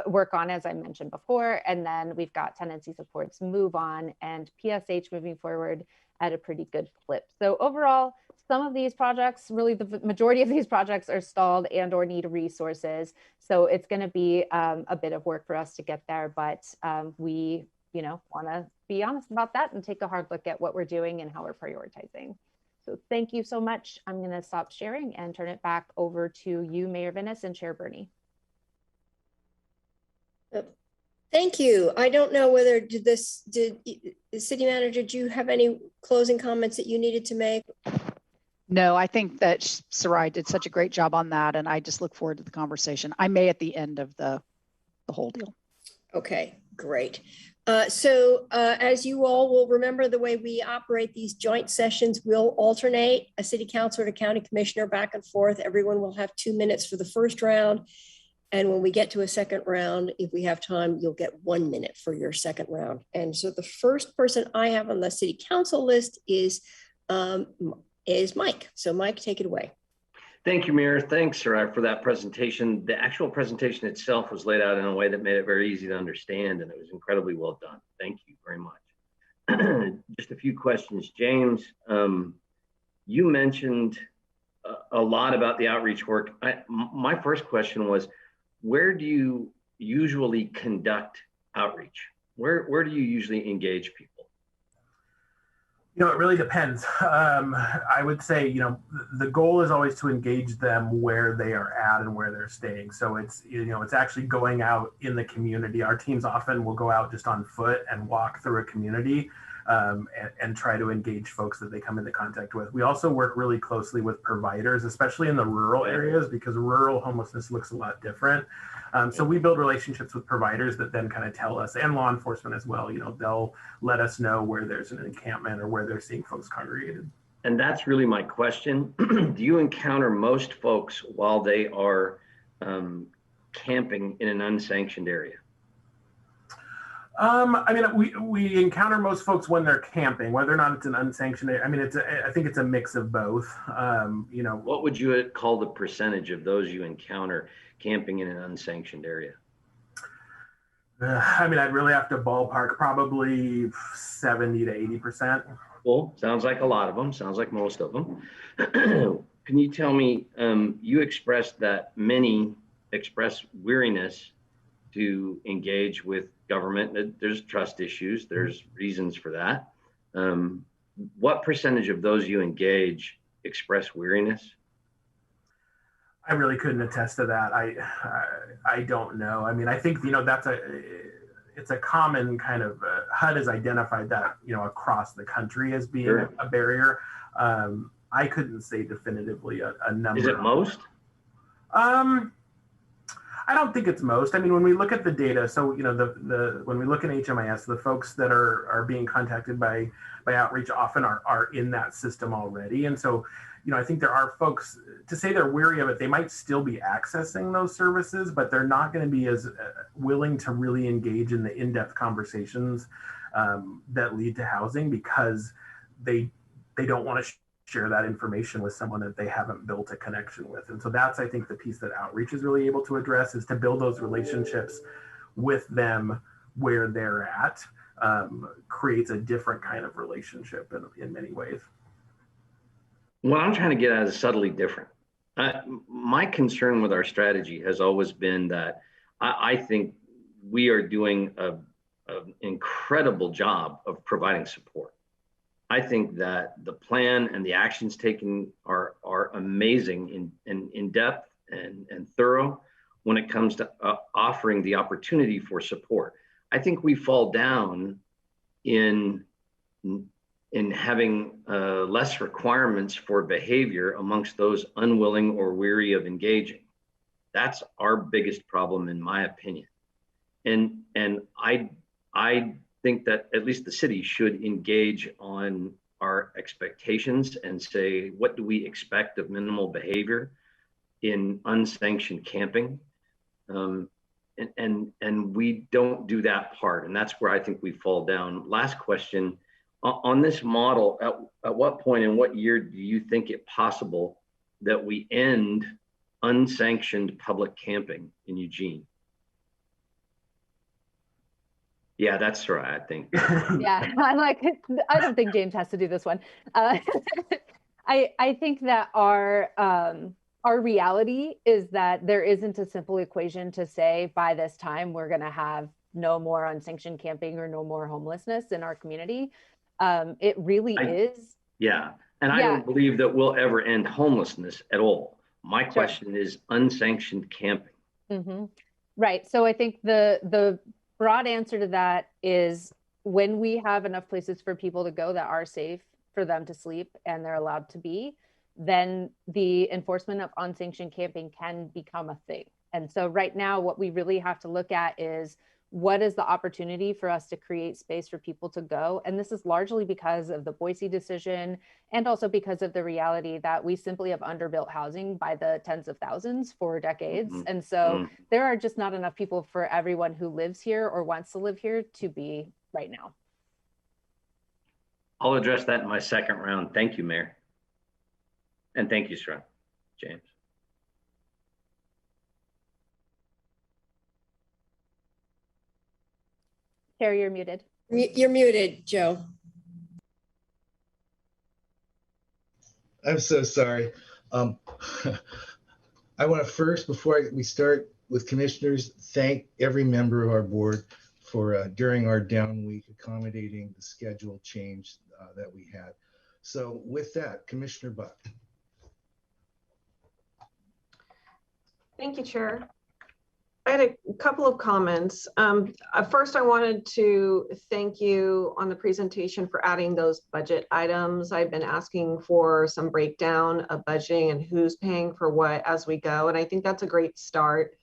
work on, as I mentioned before. And then we've got tenancy supports, move on, and PSH moving forward at a pretty good clip. So overall, some of these projects, really the majority of these projects are stalled and or need resources. So it's going to be a bit of work for us to get there, but we, want to be honest about that and take a hard look at what we're doing and how we're prioritizing. So thank you so much. I'm going to stop sharing and turn it back over to you, Mayor Venus and Chair Burney. Thank you. I don't know whether did the city manager, do you have any closing comments that you needed to make? No, I think that Sarai did such a great job on that, and I just look forward to the conversation. I may at the end of the whole deal. Okay, great. So as you all will remember, the way we operate these joint sessions, we'll alternate a city councilor to county commissioner back and forth. Everyone will have 2 minutes for the first round. And when we get to a second round, if we have time, you'll get 1 minute for your second round. And so the first person I have on the city council list is Mike. So Mike, take it away. Thank you, Mayor. Thanks, Sarai, for that presentation. The actual presentation itself was laid out in a way that made it very easy to understand, and it was incredibly well done. Thank you very much. Just a few questions. James, you mentioned a lot about the outreach work. My first question was, where do you usually conduct outreach? Where do you usually engage people? It really depends. I would say, the goal is always to engage them where they are at and where they're staying. So it's actually going out in the community. Our teams often will go out just on foot and walk through a community and try to engage folks that they come into contact with. We also work really closely with providers, especially in the rural areas, because rural homelessness looks a lot different. So we build relationships with providers that then kind of tell us, and law enforcement as well, they'll let us know where there's an encampment or where they're seeing folks congregated. And that's really my question. Do you encounter most folks while they are camping in an unsanctioned area? We encounter most folks when they're camping, whether or not it's an unsanctioned area. I think it's a mix of both. What would you call the percentage of those you encounter camping in an unsanctioned area? I'd really have to ballpark probably 70 to 80%. Well, sounds like a lot of them. Sounds like most of them. Can you tell me, you expressed that many express weariness to engage with government. There's trust issues. There's reasons for that. What percentage of those you engage express weariness? I really couldn't attest to that. I don't know. I think, it's a common kind of, HUD has identified that, across the country as being sure. a barrier. I couldn't say definitively a number. Is it most? I don't think it's most. When we look at the data, so when we look at HMIS, the folks that are being contacted by outreach often are in that system already, and so I think there are folks, to say they're weary of it, they might still be accessing those services, but they're not going to be as willing to really engage in the in-depth conversations that lead to housing because they don't want to share that information with someone that they haven't built a connection with. And so that's, I think, the piece that outreach is really able to address, is to build those relationships with them where they're at, creates a different kind of relationship in many ways. What I'm trying to get at is subtly different. My concern with our strategy has always been that I think we are doing an incredible job of providing support. I think that the plan and the actions taken are amazing and in depth and thorough when it comes to offering the opportunity for support. I think we fall down in having less requirements for behavior amongst those unwilling or weary of engaging. That's our biggest problem, in my opinion. And I think that at least the city should engage on our expectations and say, what do we expect of minimal behavior in unsanctioned camping? And we don't do that part. And that's where I think we fall down. Last question, on this model, at what point in what year do you think it possible that we end unsanctioned public camping in Eugene? Yeah, that's right, I think. Yeah, I don't think James has to do this one. I think that our reality is that there isn't a simple equation to say by this time we're going to have no more unsanctioned camping or no more homelessness in our community. It really is. Yeah, and I don't believe that we'll ever end homelessness at all. My question is unsanctioned camping. Mm-hmm. Right. So I think the broad answer to that is when we have enough places for people to go that are safe for them to sleep and they're allowed to be, then the enforcement of unsanctioned camping can become a thing. And so right now, what we really have to look at is what is the opportunity for us to create space for people to go? And this is largely because of the Boise decision and also because of the reality that we simply have underbuilt housing by the tens of thousands for decades. Mm-hmm. And so there are just not enough people for everyone who lives here or wants to live here to be right now. I'll address that in my second round. Thank you, Mayor. And thank you, sir, James. Carrie, you're muted. You're muted, Joe. I'm so sorry. I want to first, before we start with commissioners, thank every member of our board for during our down week accommodating the schedule change that we had. So with that, Commissioner Buck. Thank you, Chair. I had a couple of comments. First, I wanted to thank you on the presentation for adding those budget items. I've been asking for some breakdown of budgeting and who's paying for what as we go, and I think that's a great start.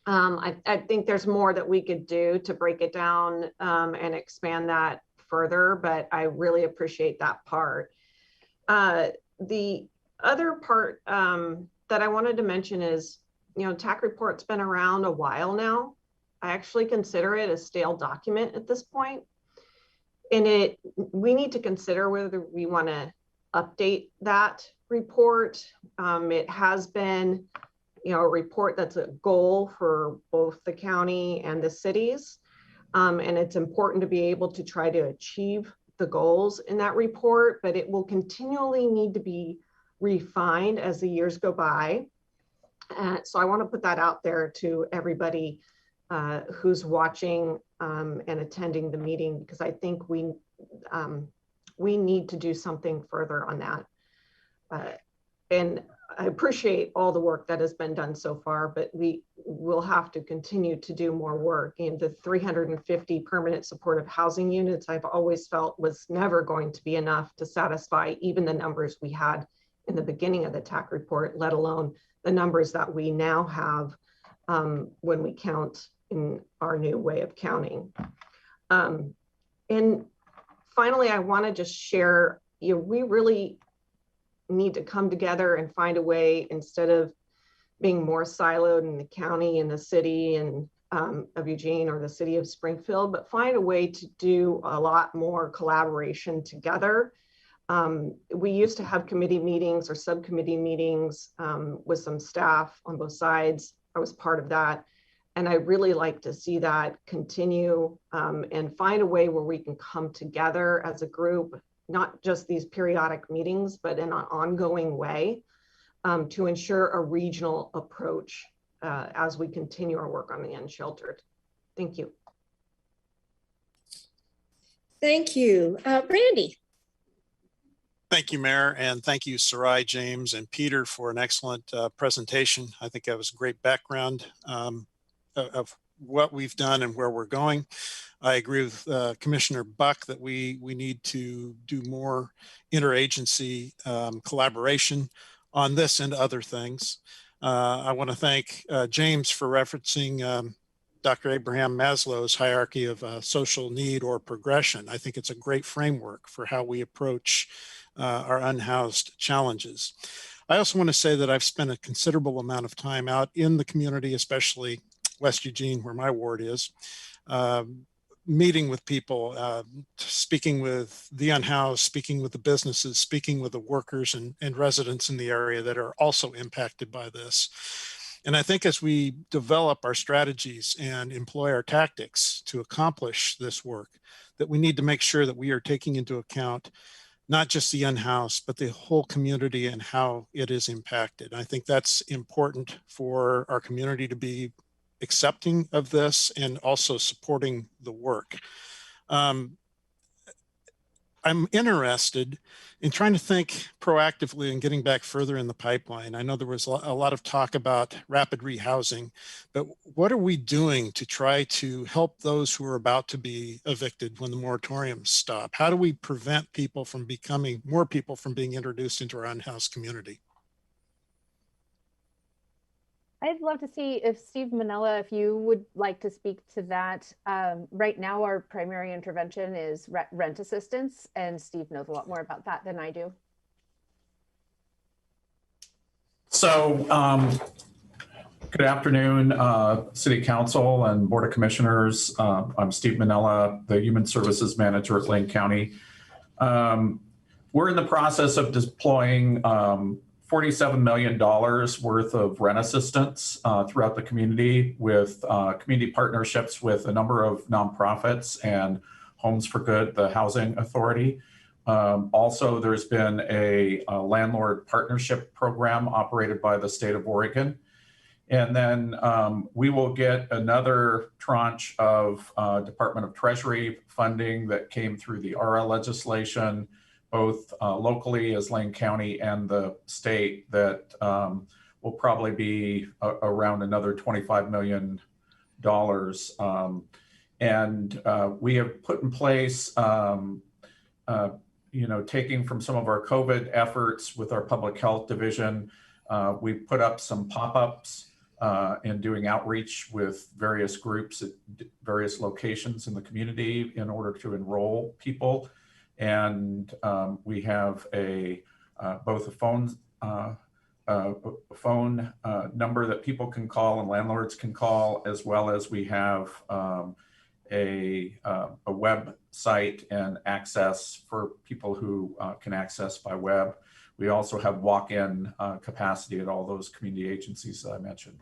I think there's more that we could do to break it down and expand that further, but I really appreciate that part. The other part that I wanted to mention is, you know, TAC report's been around a while now. I actually consider it a stale document at this point. And we need to consider whether we want to update that report. It has been, you know, a report that's a goal for both the county and the cities. And it's important to be able to try to achieve the goals in that report, but it will continually need to be refined as the years go by. So I want to put that out there to everybody who's watching and attending the meeting, because I think we need to do something further on that. And I appreciate all the work that has been done so far, but we will have to continue to do more work. And the 350 permanent supportive housing units, I've always felt was never going to be enough to satisfy even the numbers we had in the beginning of the TAC report, let alone the numbers that we now have when we count in our new way of counting. And finally, I want to just share, you know, we really need to come together and find a way, instead of being more siloed in the county and the city and of Eugene or the city of Springfield, but find a way to do a lot more collaboration together. We used to have committee meetings or subcommittee meetings with some staff on both sides. I was part of that. And I really like to see that continue and find a way where we can come together as a group, not just these periodic meetings, but in an ongoing way to ensure a regional approach as we continue our work on the unsheltered. Thank you. Thank you. Randy. Thank you, Mayor, and thank you, Sarai, James, and Peter for an excellent presentation. I think that was a great background of what we've done and where we're going. I agree with Commissioner Buck that we need to do more interagency collaboration on this and other things. I want to thank James for referencing Dr. Abraham Maslow's hierarchy of social need or progression. I think it's a great framework for how we approach our unhoused challenges. I also want to say that I've spent a considerable amount of time out in the community, especially West Eugene, where my ward is, meeting with people, speaking with the unhoused, speaking with the businesses, speaking with the workers and residents in the area that are also impacted by this. And I think as we develop our strategies and employ our tactics to accomplish this work, that we need to make sure that we are taking into account not just the unhoused, but the whole community and how it is impacted. I think that's important for our community to be accepting of this and also supporting the work. I'm interested in trying to think proactively and getting back further in the pipeline. I know there was a lot of talk about rapid rehousing, but what are we doing to try to help those who are about to be evicted when the moratoriums stop? How do we prevent more people from being introduced into our unhoused community? I'd love to see if Steve Manella, if you would like to speak to that. Right now, our primary intervention is rent assistance, and Steve knows a lot more about that than I do. So, good afternoon, City Council and Board of Commissioners. I'm Steve Manella, the Human Services Manager at Lane County. We're in the process of deploying $47 million worth of rent assistance throughout the community with community partnerships with a number of nonprofits and Homes for Good, the housing authority. Also, there's been a landlord partnership program operated by the state of Oregon. And then we will get another tranche of Department of Treasury funding that came through the RL legislation, both locally as Lane County and the state, that will probably be around another $25 million. And we have put in place, taking from some of our COVID efforts with our public health division, we've put up some pop-ups and doing outreach with various groups at various locations in the community in order to enroll people. And we have both a phone number that people can call and landlords can call, as well as we have a website and access for people who can access by web. We also have walk-in capacity at all those community agencies that I mentioned.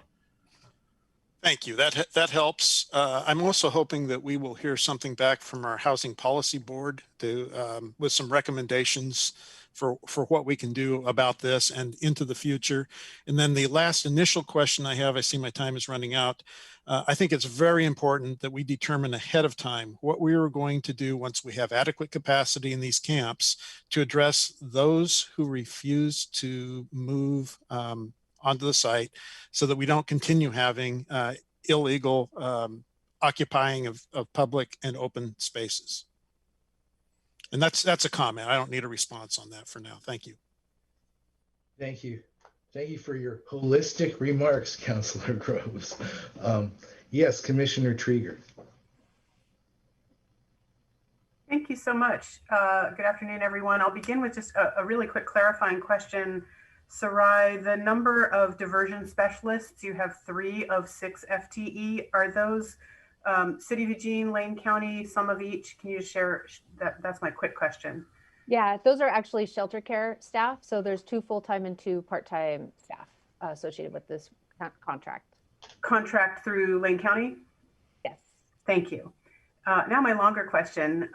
Thank you. That helps. I'm also hoping that we will hear something back from our Housing Policy Board with some recommendations for what we can do about this and into the future. And then the last initial question I have, I see my time is running out. I think it's very important that we determine ahead of time what we are going to do once we have adequate capacity in these camps to address those who refuse to move onto the site, so that we don't continue having illegal occupying of public and open spaces. And that's a comment. I don't need a response on that for now. Thank you. Thank you. Thank you for your holistic remarks, Councilor Groves. Yes, Commissioner Trieger. Thank you so much. Good afternoon, everyone. I'll begin with just a really quick clarifying question. Sarai, the number of diversion specialists, you have 3 of 6 FTE. Are those City of Eugene, Lane County, some of each? Can you share that? That's my quick question. Yeah, those are actually shelter care staff. So there's 2 full-time and 2 part-time staff associated with this contract. Contract through Lane County? Yes. Thank you. Now my longer question,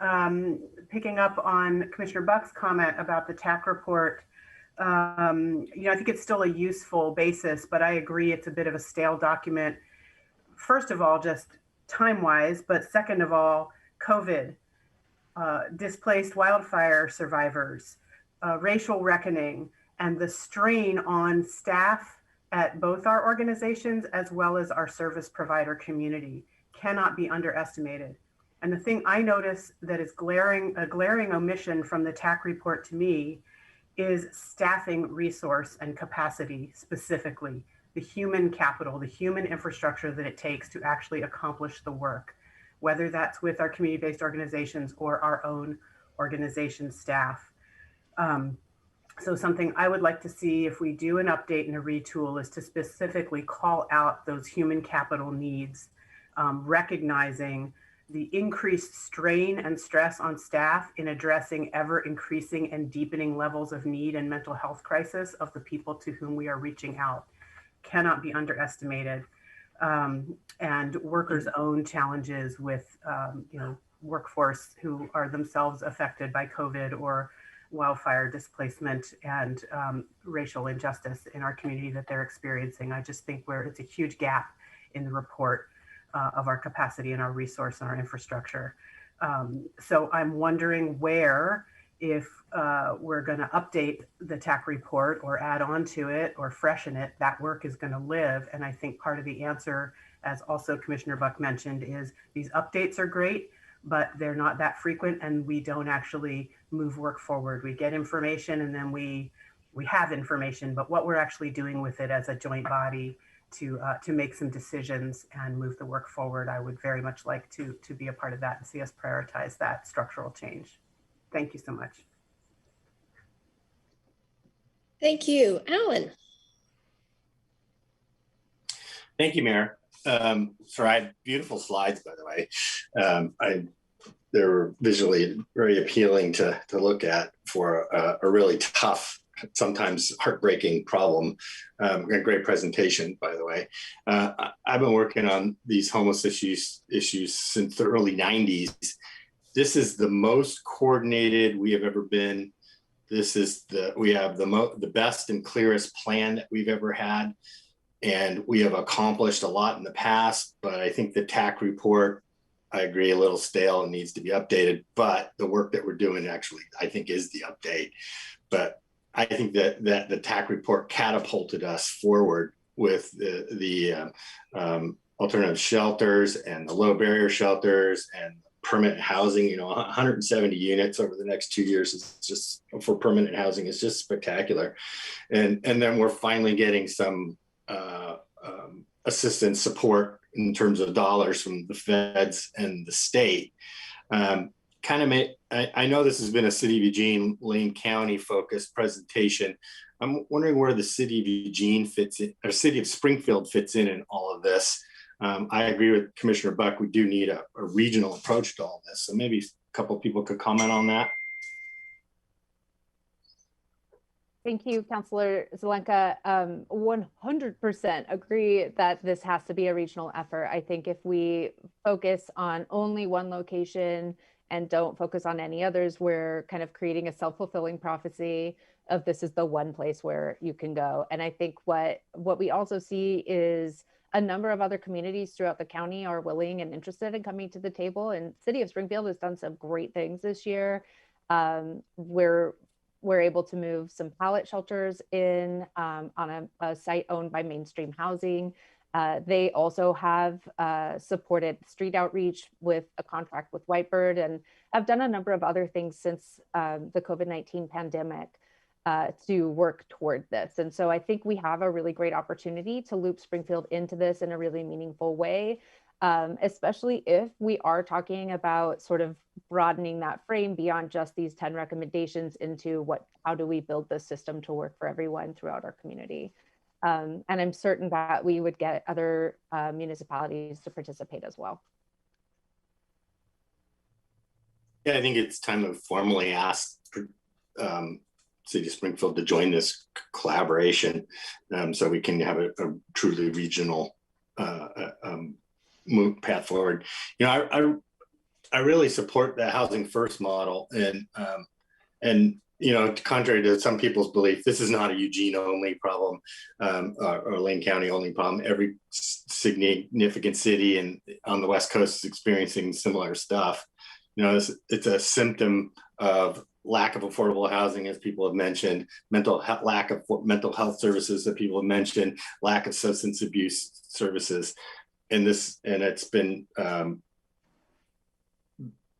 picking up on Commissioner Buck's comment about the TAC report. I think it's still a useful basis, but I agree it's a bit of a stale document. First of all, just time-wise, but second of all, COVID, displaced wildfire survivors, racial reckoning and the strain on staff at both our organizations as well as our service provider community cannot be underestimated. And the thing I notice that is a glaring omission from the TAC report to me is staffing resource and capacity, specifically the human capital, the human infrastructure that it takes to actually accomplish the work, whether that's with our community-based organizations or our own organization staff. So something I would like to see if we do an update and a retool is to specifically call out those human capital needs, recognizing the increased strain and stress on staff in addressing ever increasing and deepening levels of need and mental health crisis of the people to whom we are reaching out cannot be underestimated. And workers' own challenges with workforce who are themselves affected by COVID or wildfire displacement and racial injustice in our community that they're experiencing. I just think it's a huge gap in the report of our capacity and our resource and our infrastructure. So I'm wondering where, if we're going to update the TAC report or add on to it or freshen it, that work is going to live. And I think part of the answer, as also Commissioner Buck mentioned, is these updates are great, but they're not that frequent and we don't actually move work forward. We get information and then we have information, but what we're actually doing with it as a joint body to make some decisions and move the work forward, I would very much like to be a part of that and see us prioritize that structural change. Thank you so much. Thank you. Alan. Thank you, Mayor. Sorry, beautiful slides, by the way. They were visually very appealing to look at for a really tough, sometimes heartbreaking problem. A great presentation, by the way. I've been working on these homeless issues since the early 90s. This is the most coordinated we have ever been. We have the best and clearest plan that we've ever had. And we have accomplished a lot in the past, but I think the TAC report, I agree, a little stale and needs to be updated, but the work that we're doing actually, I think, is the update. But I think that the TAC report catapulted us forward with the alternative shelters and the low barrier shelters and permanent housing. 170 units over the next 2 years is just, for permanent housing, is just spectacular. And then we're finally getting some assistance support in terms of dollars from the feds and the state. I know this has been a City of Eugene, Lane County focused presentation. I'm wondering where the City of Eugene fits in, or City of Springfield fits in all of this. I agree with Commissioner Buck, we do need a regional approach to all this. So maybe a couple of people could comment on that. Thank you, Councilor Zelenka. 100% agree that this has to be a regional effort. I think if we focus on only one location and don't focus on any others, we're kind of creating a self-fulfilling prophecy of this is the one place where you can go. And I think what we also see is a number of other communities throughout the county are willing and interested in coming to the table. And City of Springfield has done some great things this year. We're able to move some pallet shelters in on a site owned by Mainstream Housing. They also have supported street outreach with a contract with Whitebird and have done a number of other things since the COVID-19 pandemic to work toward this. And so I think we have a really great opportunity to loop Springfield into this in a really meaningful way, especially if we are talking about sort of broadening that frame beyond just these 10 recommendations into how do we build this system to work for everyone throughout our community. And I'm certain that we would get other municipalities to participate as well. Yeah, I think it's time to formally ask City of Springfield to join this collaboration so we can have a truly regional path forward. I really support the housing first model, and contrary to some people's belief, this is not a Eugene only problem or Lane County only problem. Every significant city and on the West Coast is experiencing similar stuff. It's a symptom of lack of affordable housing, as people have mentioned, lack of mental health services that people have mentioned, lack of substance abuse services. And it's been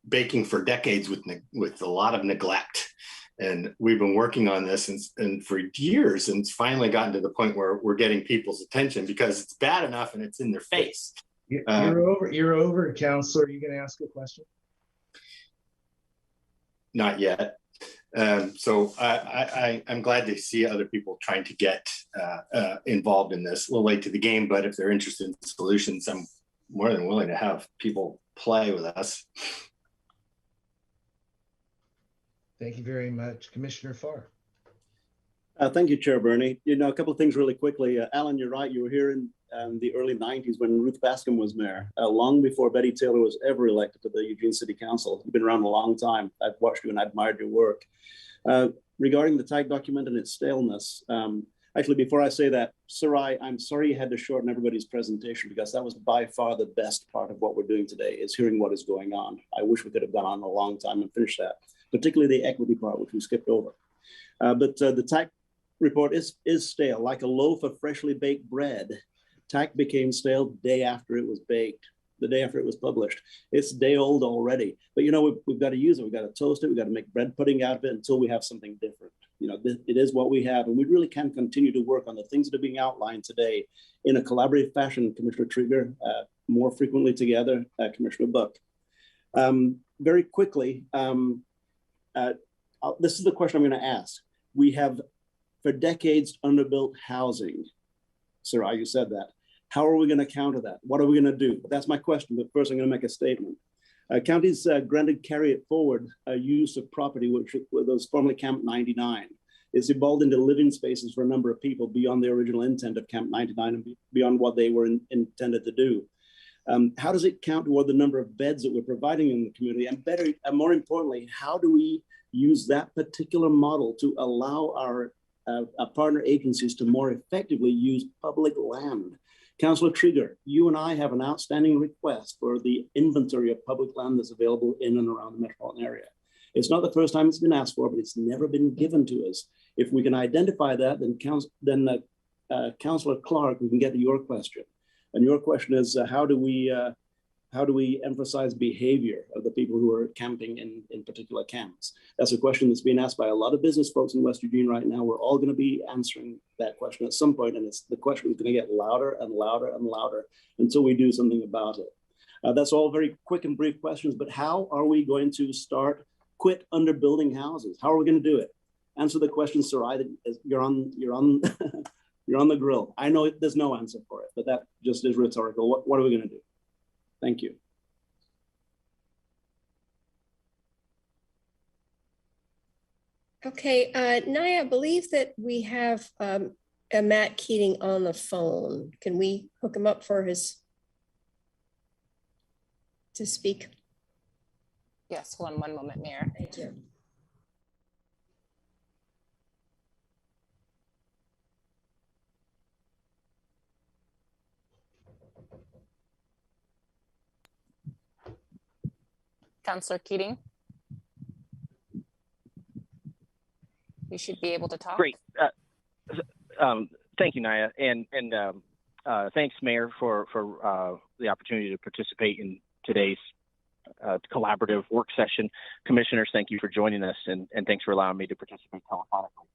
baking for decades with a lot of neglect. And we've been working on this and for years, and it's finally gotten to the point where we're getting people's attention because it's bad enough and it's in their face. You're over, Counselor. Are you going to ask a question? Not yet. So I'm glad to see other people trying to get involved in this. A little late to the game, but if they're interested in solutions, I'm more than willing to have people play with us. Thank you very much. Commissioner Farr. Thank you, Chair Bernie. A couple of things really quickly. Alan, you're right. You were here in the early 90s when Ruth Bascom was mayor, long before Betty Taylor was ever elected to the Eugene City Council. You've been around a long time. I've watched you and admired your work. Regarding the TAG document and its staleness, actually, before I say that, Sarai, I'm sorry you had to shorten everybody's presentation because that was by far the best part of what we're doing today, is hearing what is going on. I wish we could have gone on a long time and finished that, particularly the equity part, which we skipped over. But the TAC report is stale, like a loaf of freshly baked bread. TAC became stale the day after it was baked, the day after it was published. It's day old already, but we've got to use it. We've got to toast it. We've got to make bread pudding out of it until we have something different. It is what we have, and we really can continue to work on the things that are being outlined today in a collaborative fashion, Commissioner Trigger, more frequently together, Commissioner Buck. Very quickly, this is the question I'm going to ask. We have, for decades, underbuilt housing. Sarai, you said that. How are we going to counter that? What are we going to do? That's my question, but first I'm going to make a statement. Counties granted carry it forward use of property, which was formerly Camp 99. It's evolved into living spaces for a number of people beyond the original intent of Camp 99 and beyond what they were intended to do. How does it count toward the number of beds that we're providing in the community? And better, and more importantly, how do we use that particular model to allow our partner agencies to more effectively use public land? Councillor Trigger, you and I have an outstanding request for the inventory of public land that's available in and around the metropolitan area. It's not the first time it's been asked for, but it's never been given to us. If we can identify that, then Councillor Clark, we can get to your question. And your question is, how do we emphasize behavior of the people who are camping in particular camps? That's a question that's being asked by a lot of business folks in West Eugene right now. We're all going to be answering that question at some point, and the question is going to get louder and louder and louder until we do something about it. That's all very quick and brief questions, but how are we going to quit underbuilding houses? How are we going to do it? Answer the question, Sarai. You're on you're on the grill. I know there's no answer for it, but that just is rhetorical. What are we going to do? Thank you. Okay, Naya, I believe that we have Matt Keating on the phone. Can we hook him up to speak? Yes, hold on one moment, Mayor. Thank you. Councillor Keating. You should be able to talk. Great. Thank you, Naya. And thanks, Mayor, for the opportunity to participate in today's collaborative work session. Commissioners, thank you for joining us, and thanks for allowing me to participate telephonically.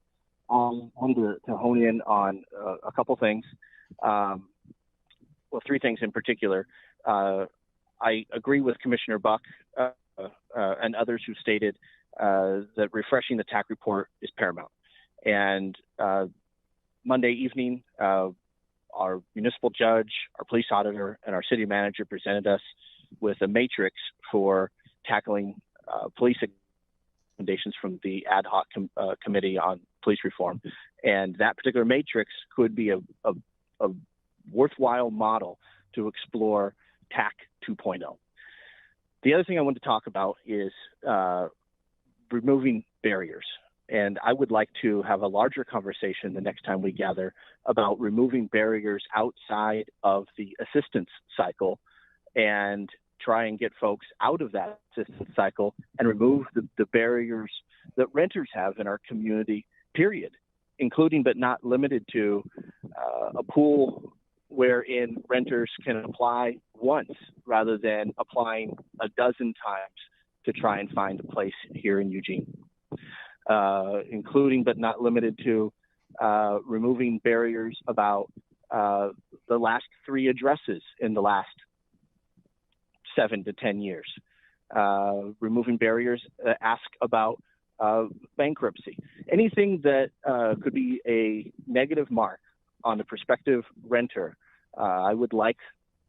I wanted to hone in on a couple things. Well, three things in particular. I agree with Commissioner Buck and others who stated that refreshing the TAC report is paramount. And Monday evening, our municipal judge, our police auditor, and our city manager presented us with a matrix for tackling police recommendations from the ad hoc committee on police reform. And that particular matrix could be a worthwhile model to explore TAC 2.0. The other thing I want to talk about is removing barriers. And I would like to have a larger conversation the next time we gather about removing barriers outside of the assistance cycle and try and get folks out of that assistance cycle and remove the barriers that renters have in our community, period, including but not limited to a pool wherein renters can apply once rather than applying a dozen times to try and find a place here in Eugene, including but not limited to removing barriers about the last 3 addresses in the last 7 to 10 years, removing barriers, ask about bankruptcy, anything that could be a negative mark on the prospective renter. I would like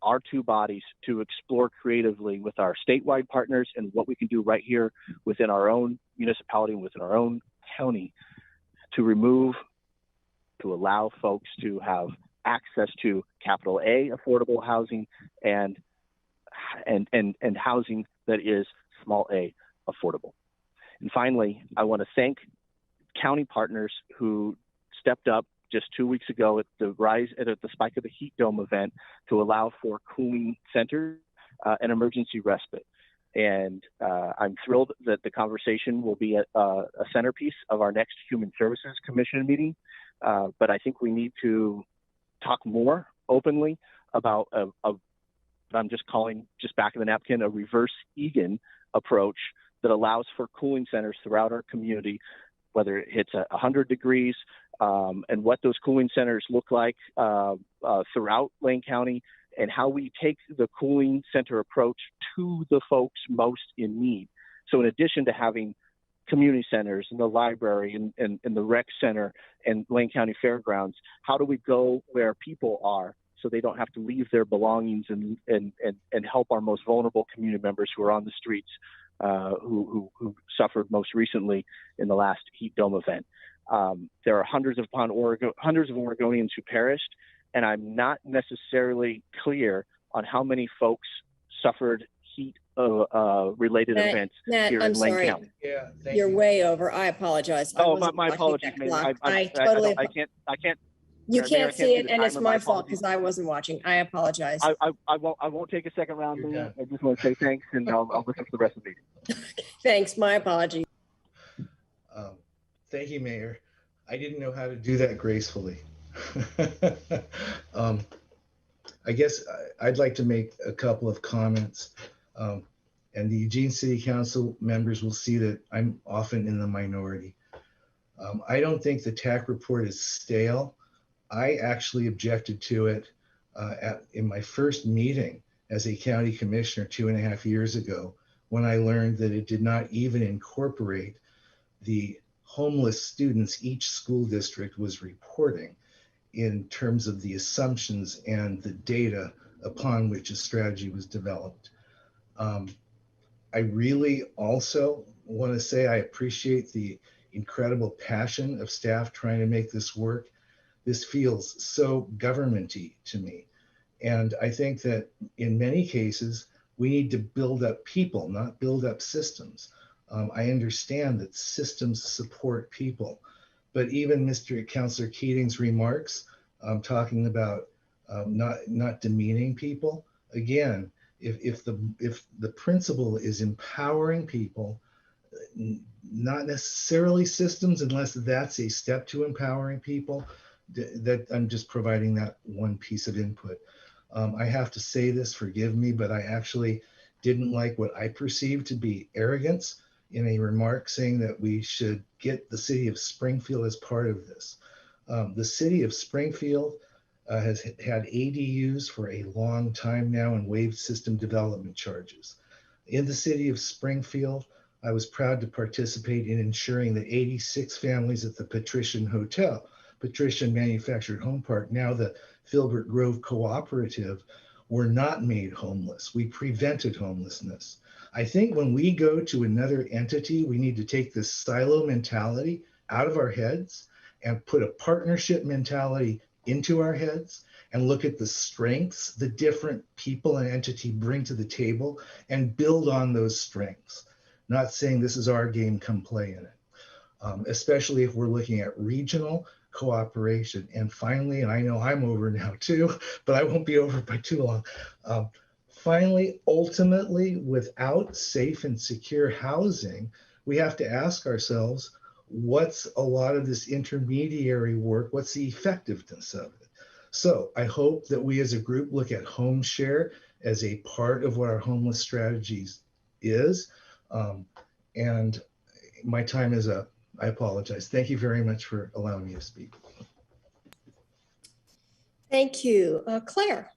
our 2 bodies to explore creatively with our statewide partners and what we can do right here within our own municipality and within our own county to allow folks to have access to capital A affordable housing and housing that is small a affordable. And finally, I want to thank county partners who stepped up just 2 weeks ago at the spike of the heat dome event to allow for cooling centers and emergency respite. And I'm thrilled that the conversation will be a centerpiece of our next Human Services Commission meeting. But I think we need to talk more openly about I'm just calling, just back of the napkin, a reverse Egan approach that allows for cooling centers throughout our community, whether it hits 100 degrees, and what those cooling centers look like throughout Lane County, and how we take the cooling center approach to the folks most in need. So in addition to having community centers and the library and the rec center and Lane County Fairgrounds, how do we go where people are so they don't have to leave their belongings and help our most vulnerable community members who are on the streets, who suffered most recently in the last heat dome event. There are hundreds of Oregonians who perished, and I'm not necessarily clear on how many folks suffered heat related events here in Lane County. Yeah, you're way over. I apologize. My apologies, Mayor. I totally. I can't. You Mayor, can't see it, and it's my fault apologies. because I wasn't watching. I apologize. I won't take a second round, Mayor. I just want to say thanks, and I'll listen to the rest of the meeting. Thanks. My apologies. Thank you, Mayor. I didn't know how to do that gracefully. I guess I'd like to make a couple of comments. And the Eugene City Council members will see that I'm often in the minority. I don't think the TAC report is stale. I actually objected to it in my first meeting as a county commissioner 2.5 years ago, when I learned that it did not even incorporate the homeless students each school district was reporting in terms of the assumptions and the data upon which a strategy was developed. I really also want to say I appreciate the incredible passion of staff trying to make this work. This feels so government-y to me. And I think that in many cases, we need to build up people, not build up systems. I understand that systems support people, but even Mr. Councilor Keating's remarks talking about not demeaning people, again, if the principle is empowering people, not necessarily systems, unless that's a step to empowering people, that I'm just providing that one piece of input. I have to say this, forgive me, but I actually didn't like what I perceived to be arrogance in a remark saying that we should get the city of Springfield as part of this. The city of Springfield has had ADUs for a long time now and waived system development charges. In the city of Springfield, I was proud to participate in ensuring that 86 families at the Patrician Hotel, Patrician Manufactured Home Park, now the Filbert Grove Cooperative, were not made homeless. We prevented homelessness. I think when we go to another entity, we need to take this silo mentality out of our heads and put a partnership mentality into our heads and look at the strengths the different people and entity bring to the table and build on those strengths. Not saying this is our game, come play in it, especially if we're looking at regional cooperation. And finally, and I know I'm over now too, but I won't be over by too long. finally, ultimately, without safe and secure housing, we have to ask ourselves, what's a lot of this intermediary work? What's the effectiveness of it? So I hope that we as a group look at home share as a part of what our homeless strategies is. And my time is up. I apologize. Thank you very much for allowing me to speak. Thank you. Claire.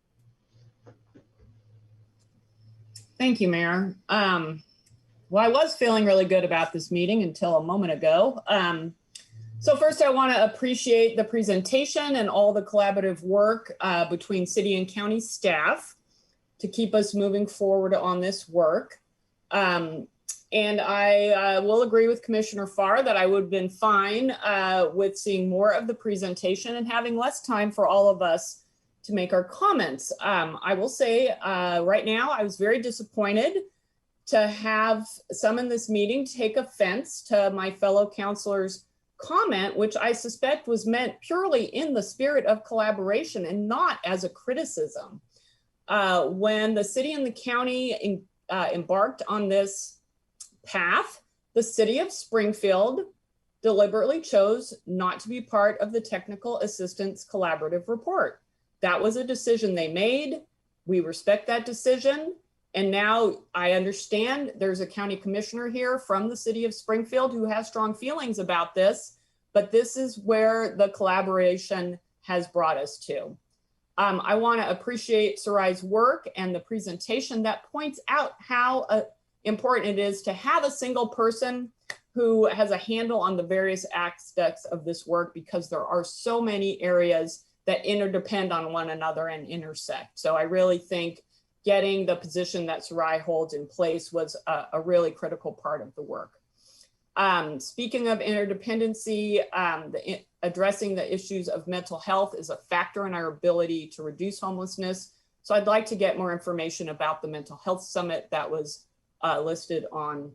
Thank you, Mayor. Well, I was feeling really good about this meeting until a moment ago. So first, I want to appreciate the presentation and all the collaborative work between city and county staff to keep us moving forward on this work. And I will agree with Commissioner Farr that I would have been fine with seeing more of the presentation and having less time for all of us to make our comments. I will say right now, I was very disappointed to have some in this meeting take offense to my fellow counselors' comment, which I suspect was meant purely in the spirit of collaboration and not as a criticism. When the city and the county embarked on this path, the city of Springfield deliberately chose not to be part of the technical assistance collaborative report. That was a decision they made. We respect that decision. And now I understand there's a county commissioner here from the city of Springfield who has strong feelings about this, but this is where the collaboration has brought us to. I want to appreciate Sarai's work and the presentation that points out how important it is to have a single person who has a handle on the various aspects of this work, because there are so many areas that interdepend on one another and intersect. So I really think getting the position that Sarai holds in place was a really critical part of the work. Speaking of interdependency, addressing the issues of mental health is a factor in our ability to reduce homelessness. So I'd like to get more information about the mental health summit that was listed on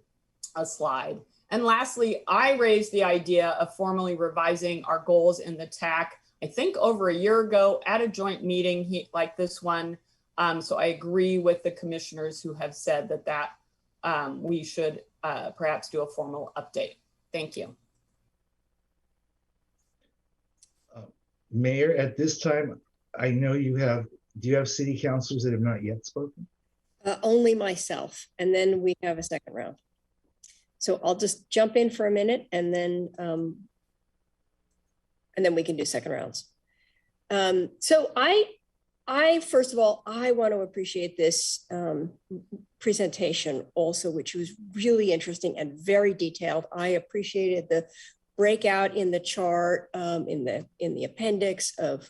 a slide. And lastly, I raised the idea of formally revising our goals in the TAC, I think over a year ago at a joint meeting like this one. So I agree with the commissioners who have said that we should perhaps do a formal update. Thank you. Mayor, at this time, I know do you have city councilors that have not yet spoken? Only myself, and then we have a second round. So I'll just jump in for a minute and then we can do second rounds. So first of all, I want to appreciate this presentation also, which was really interesting and very detailed. I appreciated the breakout in the chart, in the appendix of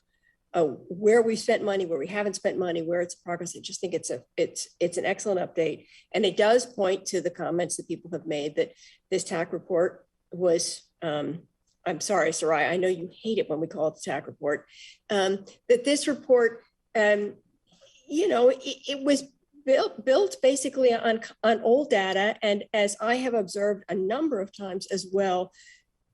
where we spent money, where we haven't spent money, where it's progress. I just think it's an excellent update. And it does point to the comments that people have made that this TAC report was, I'm sorry, Sarai, I know you hate it when we call it the TAC report, that this report, it was built basically on old data. And as I have observed a number of times as well,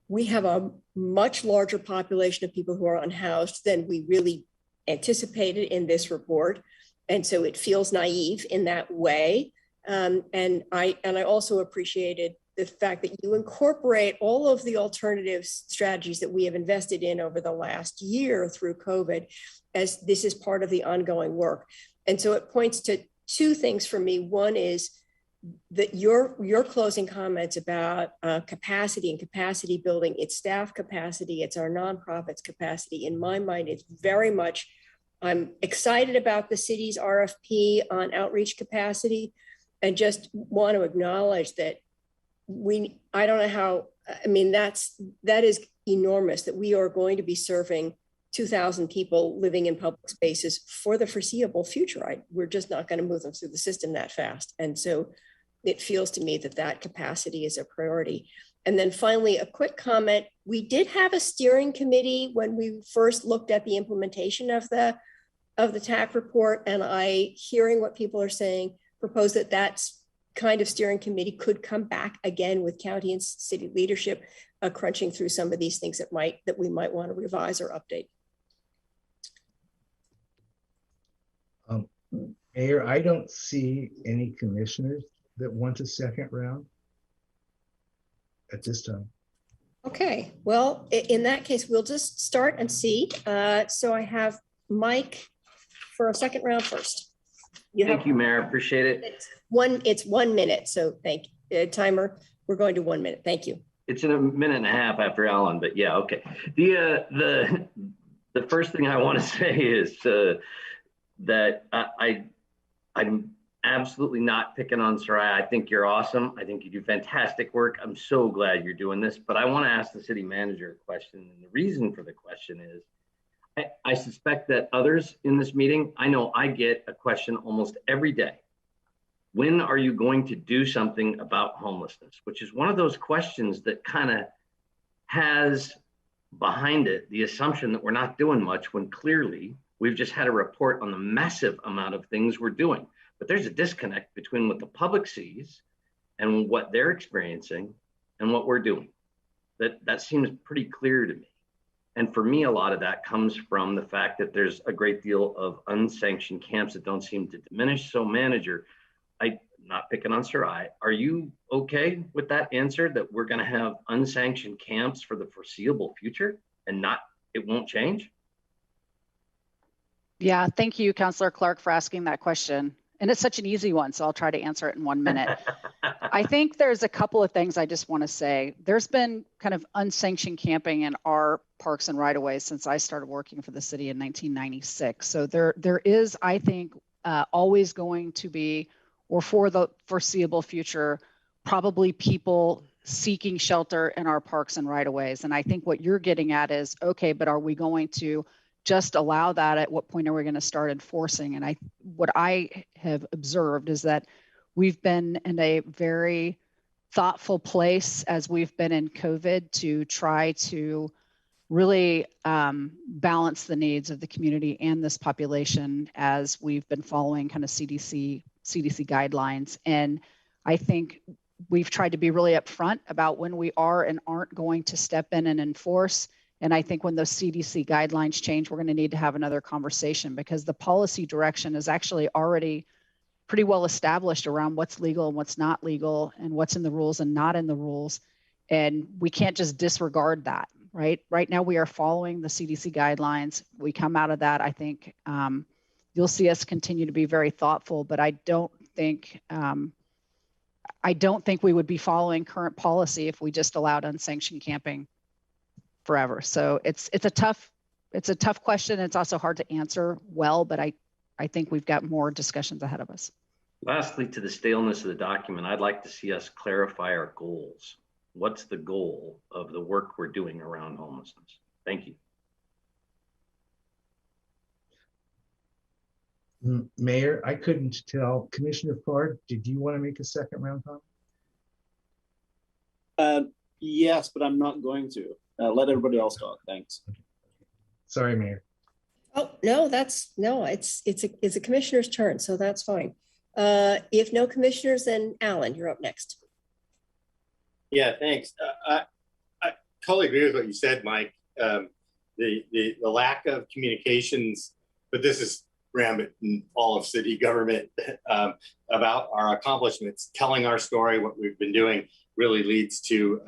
we have a much larger population of people who are unhoused than we really anticipated in this report. And so it feels naive in that way. And I also appreciated the fact that you incorporate all of the alternative strategies that we have invested in over the last year through COVID, as this is part of the ongoing work. And so it points to two things for me. One is that your closing comments about capacity and capacity building, it's staff capacity, it's our nonprofits capacity. In my mind, it's very much, I'm excited about the city's RFP on outreach capacity, and just want to acknowledge that I don't know how, I mean, that is enormous, that we are going to be serving 2,000 people living in public spaces for the foreseeable future. We're just not going to move them through the system that fast. And so it feels to me that capacity is a priority. And then finally, a quick comment. We did have a steering committee when we first looked at the implementation of the TAC report, and hearing what people are saying, propose that kind of steering committee could come back again with county and city leadership, crunching through some of these things that we might want to revise or update. Mayor, I don't see any commissioners that want a second round at this time. Okay, well, in that case, we'll just start and see. So I have Mike for a second round first. Thank you, Mayor. Appreciate it. It's 1 minute. So thank you. Timer. We're going to 1 minute. Thank you. It's in a minute and a half after Alan, but yeah, okay. The first thing I want to say is that I'm absolutely not picking on Soraya. I think you're awesome. I think you do fantastic work. I'm so glad you're doing this, but I want to ask the city manager a question. And the reason for the question is, I suspect that others in this meeting, I know I get a question almost every day. When are you going to do something about homelessness? Which is one of those questions that kind of has behind it the assumption that we're not doing much, when clearly we've just had a report on the massive amount of things we're doing. But there's a disconnect between what the public sees and what they're experiencing and what we're doing. That seems pretty clear to me. And for me, a lot of that comes from the fact that there's a great deal of unsanctioned camps that don't seem to diminish. So manager, I'm not picking on Sarai, are you okay with that answer, that we're going to have unsanctioned camps for the foreseeable future and it won't change? Yeah, thank you, Councillor Clark, for asking that question. And it's such an easy one, so I'll try to answer it in 1 minute. I think there's a couple of things I just want to say. There's been kind of unsanctioned camping in our parks and right-of-ways since I started working for the city in 1996. So there is, I think, always going to be, or for the foreseeable future, probably people seeking shelter in our parks and right-of-ways. And I think what you're getting at is, okay, but are we going to just allow that? At what point are we going to start enforcing? And what I have observed is that we've been in a very thoughtful place as we've been in COVID to try to really balance the needs of the community and this population as we've been following kind of CDC guidelines. And I think we've tried to be really upfront about when we are and aren't going to step in and enforce. And I think when those CDC guidelines change, we're going to need to have another conversation, because the policy direction is actually already pretty well established around what's legal and what's not legal, and what's in the rules and not in the rules. And we can't just disregard that, right? Right now we are following the CDC guidelines. We come out of that, I think you'll see us continue to be very thoughtful, but I don't think we would be following current policy if we just allowed unsanctioned camping forever. So it's a tough question. It's also hard to answer well, but I think we've got more discussions ahead of us. Lastly, to the staleness of the document, I'd like to see us clarify our goals. What's the goal of the work we're doing around homelessness? Thank you. Mayor, I couldn't tell. Commissioner Fard, did you want to make a second round comment? Yes, but I'm not going to. Let everybody else talk. Thanks. Sorry, Mayor. Oh, no, it's a commissioner's turn, so that's fine. If no commissioners, then Alan, you're up next. Yeah, thanks. I totally agree with what you said, Mike. The lack of communications, but this is rampant in all of city government, about our accomplishments, telling our story, what we've been doing, really leads to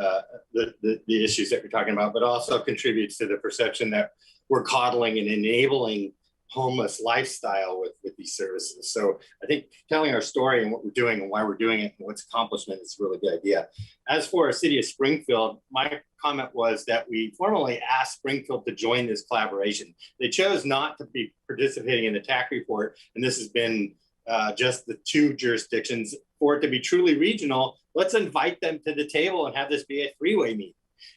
the issues that we're talking about, but also contributes to the perception that we're coddling and enabling homeless lifestyle with these services. So I think telling our story and what we're doing and why we're doing it and what's accomplishment is a really good idea. As for our city of Springfield, my comment was that we formally asked Springfield to join this collaboration. They chose not to be participating in the TAC report, and this has been just the two jurisdictions. For it to be truly regional, let's invite them to the table and have this be a three-way meeting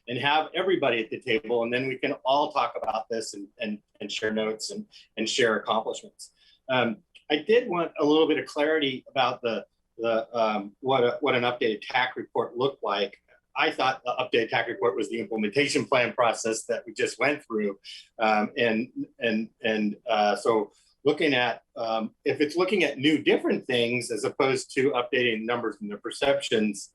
and have everybody at the table, and then we can all talk about this and share notes and share accomplishments. I did want a little bit of clarity about what an updated TAC report looked like. I thought the updated TAC report was the implementation plan process that we just went through, so looking at if it's looking at new different things as opposed to updating numbers and their perceptions,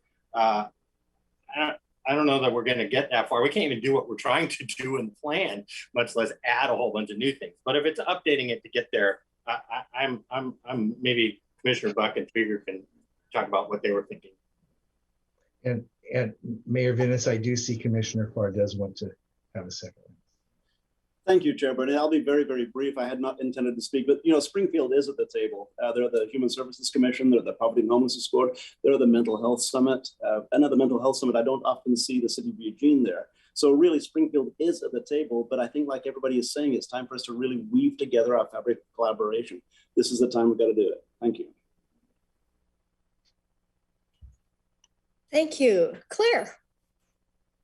I don't know that we're going to get that far. We can't even do what we're trying to do in the plan, much less add a whole bunch of new things. But if it's updating it to get there, I'm maybe Commissioner Buck and Trigger can talk about what they were thinking. And Mayor Venus, I do see Commissioner Farr does want to have a second. Thank you, Chair Burnett. I'll be very, very brief. I had not intended to speak, but Springfield is at the table. They're the Human Services Commission, they're the Poverty and Homelessness Board, they're the Mental Health Summit. Another Mental Health Summit, I don't often see the city of Eugene there. So really Springfield is at the table, but I think like everybody is saying, it's time for us to really weave together our fabric of collaboration. This is the time we've got to do it. Thank you. Thank you. Claire.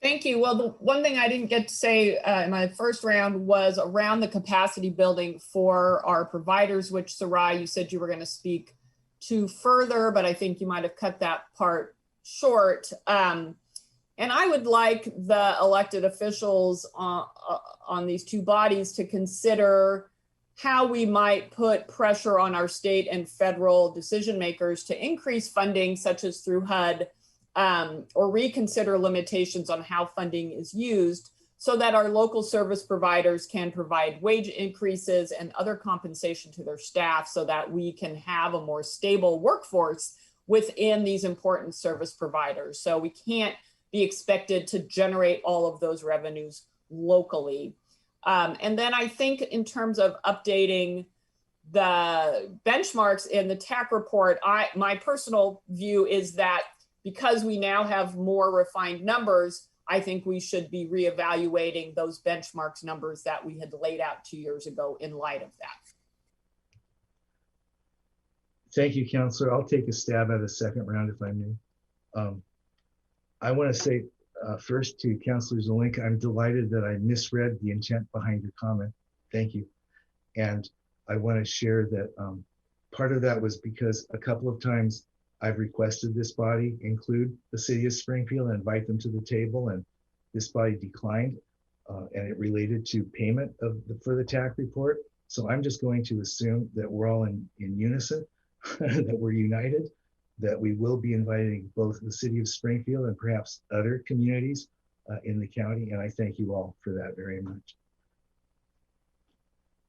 Thank you. Well, the one thing I didn't get to say in my first round was around the capacity building for our providers, which Sarai, you said you were going to speak to further, but I think you might have cut that part short. And I would like the elected officials on these two bodies to consider how we might put pressure on our state and federal decision makers to increase funding, such as through HUD, or reconsider limitations on how funding is used so that our local service providers can provide wage increases and other compensation to their staff so that we can have a more stable workforce within these important service providers. So we can't be expected to generate all of those revenues locally. And then I think in terms of updating the benchmarks in the TAC report, my personal view is that because we now have more refined numbers, I think we should be reevaluating those benchmarks numbers that we had laid out 2 years ago in light of that. Thank you, Councilor. I'll take a stab at a second round if I may. I want to say first to Councilor Zelinka, I'm delighted that I misread the intent behind your comment. Thank you. And I want to share that part of that was because a couple of times I've requested this body include the city of Springfield and invite them to the table, and this body declined, and it related to payment for the TAC report. So I'm just going to assume that we're all in unison, that we're united, that we will be inviting both the city of Springfield and perhaps other communities in the county. And I thank you all for that very much.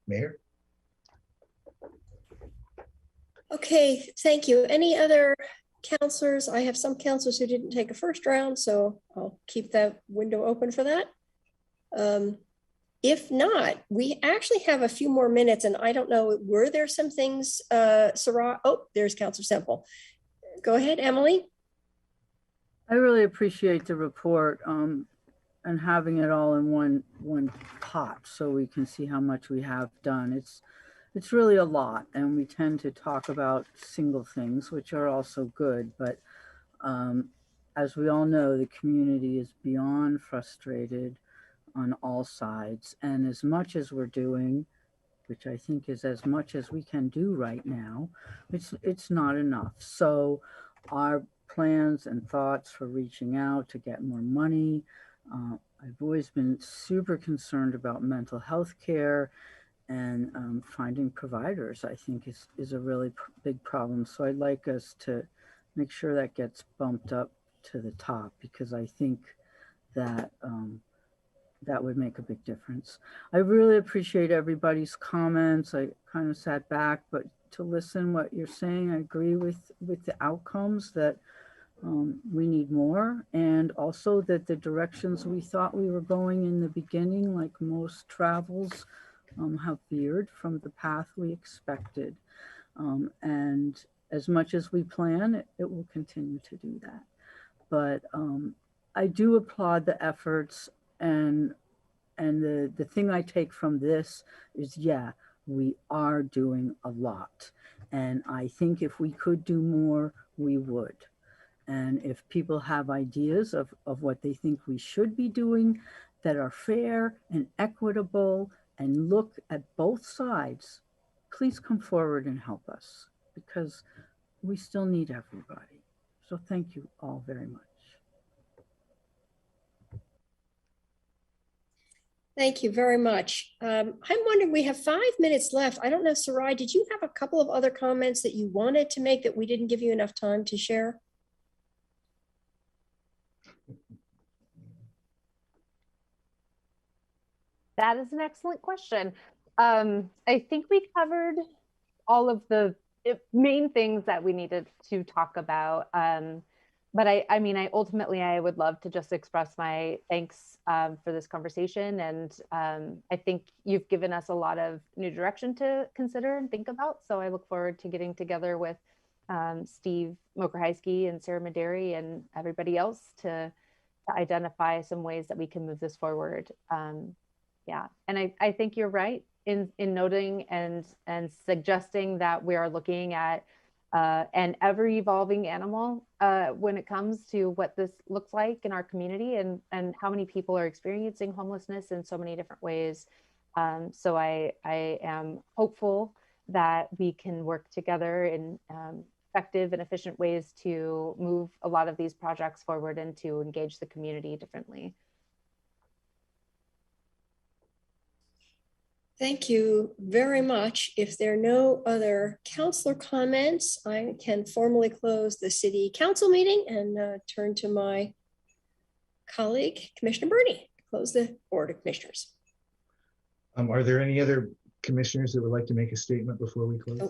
Mayor? Okay, thank you. Any other counselors? I have some counselors who didn't take a first round, so I'll keep that window open for that. If not, we actually have a few more minutes, and I don't know, were there some things, Sarah? Oh, there's Counselor Semple. Go ahead, Emily. I really appreciate the report and having it all in one pot so we can see how much we have done. It's really a lot, and we tend to talk about single things, which are also good, but as we all know, the community is beyond frustrated on all sides, and as much as we're doing, which I think is as much as we can do right now, it's not enough. So our plans and thoughts for reaching out to get more money, I've always been super concerned about mental health care, and finding providers, I think is a really big problem. So I'd like us to make sure that gets bumped up to the top, because I think that that would make a big difference. I really appreciate everybody's comments. I kind of sat back, but to listen what you're saying, I agree with the outcomes that we need more, and also that the directions we thought we were going in the beginning, like most travels, have veered from the path we expected. And as much as we plan, it will continue to do that. But I do applaud the efforts, and the thing I take from this is, yeah, we are doing a lot. And I think if we could do more, we would. And if people have ideas of what they think we should be doing that are fair and equitable and look at both sides, please come forward and help us, because we still need everybody. So thank you all very much. Thank you very much. I'm wondering, we have 5 minutes left. I don't know, Sarai, did you have a couple of other comments that you wanted to make that we didn't give you enough time to share? That is an excellent question. I think we covered all of the main things that we needed to talk about. But I mean, ultimately, I would love to just express my thanks for this conversation. And I think you've given us a lot of new direction to consider and think about. So I look forward to getting together with Steve Mokrajski and Sarah Maderi and everybody else to identify some ways that we can move this forward. Yeah, and I think you're right in noting and suggesting that we are looking at an ever evolving animal when it comes to what this looks like in our community and how many people are experiencing homelessness in so many different ways. So I am hopeful that we can work together in effective and efficient ways to move a lot of these projects forward and to engage the community differently. Thank you very much. If there are no other councilor comments, I can formally close the city council meeting and turn to my colleague, Commissioner Burney, to close the Board of Commissioners. Are there any other commissioners that would like to make a statement before we close?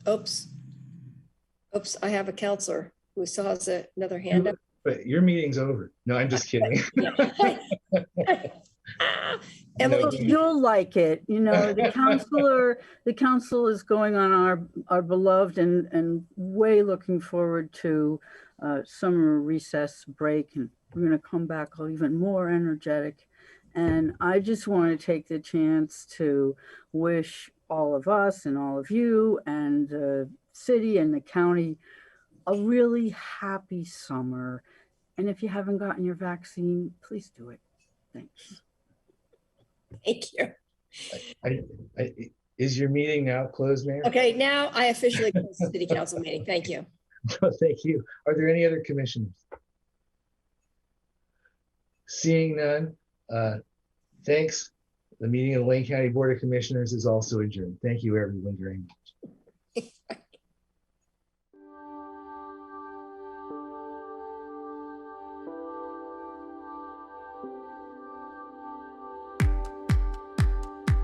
Oh, oops, I have a counselor who still has another hand up. But your meeting's over. No, I'm just kidding. Emily, you'll like it. You know, the council is going on our beloved and way looking forward to summer recess break, and we're going to come back even more energetic. And I just want to take the chance to wish all of us and all of you and the city and the county a really happy summer. And if you haven't gotten your vaccine, please do it. Thanks. Thank you. Is your meeting now closed, Mayor? Okay, now I officially close the city council meeting. Thank you. Thank you. Are there any other commissioners? Seeing none, thanks. The meeting of the Lane County Board of Commissioners is also adjourned. Thank you, everyone, very much.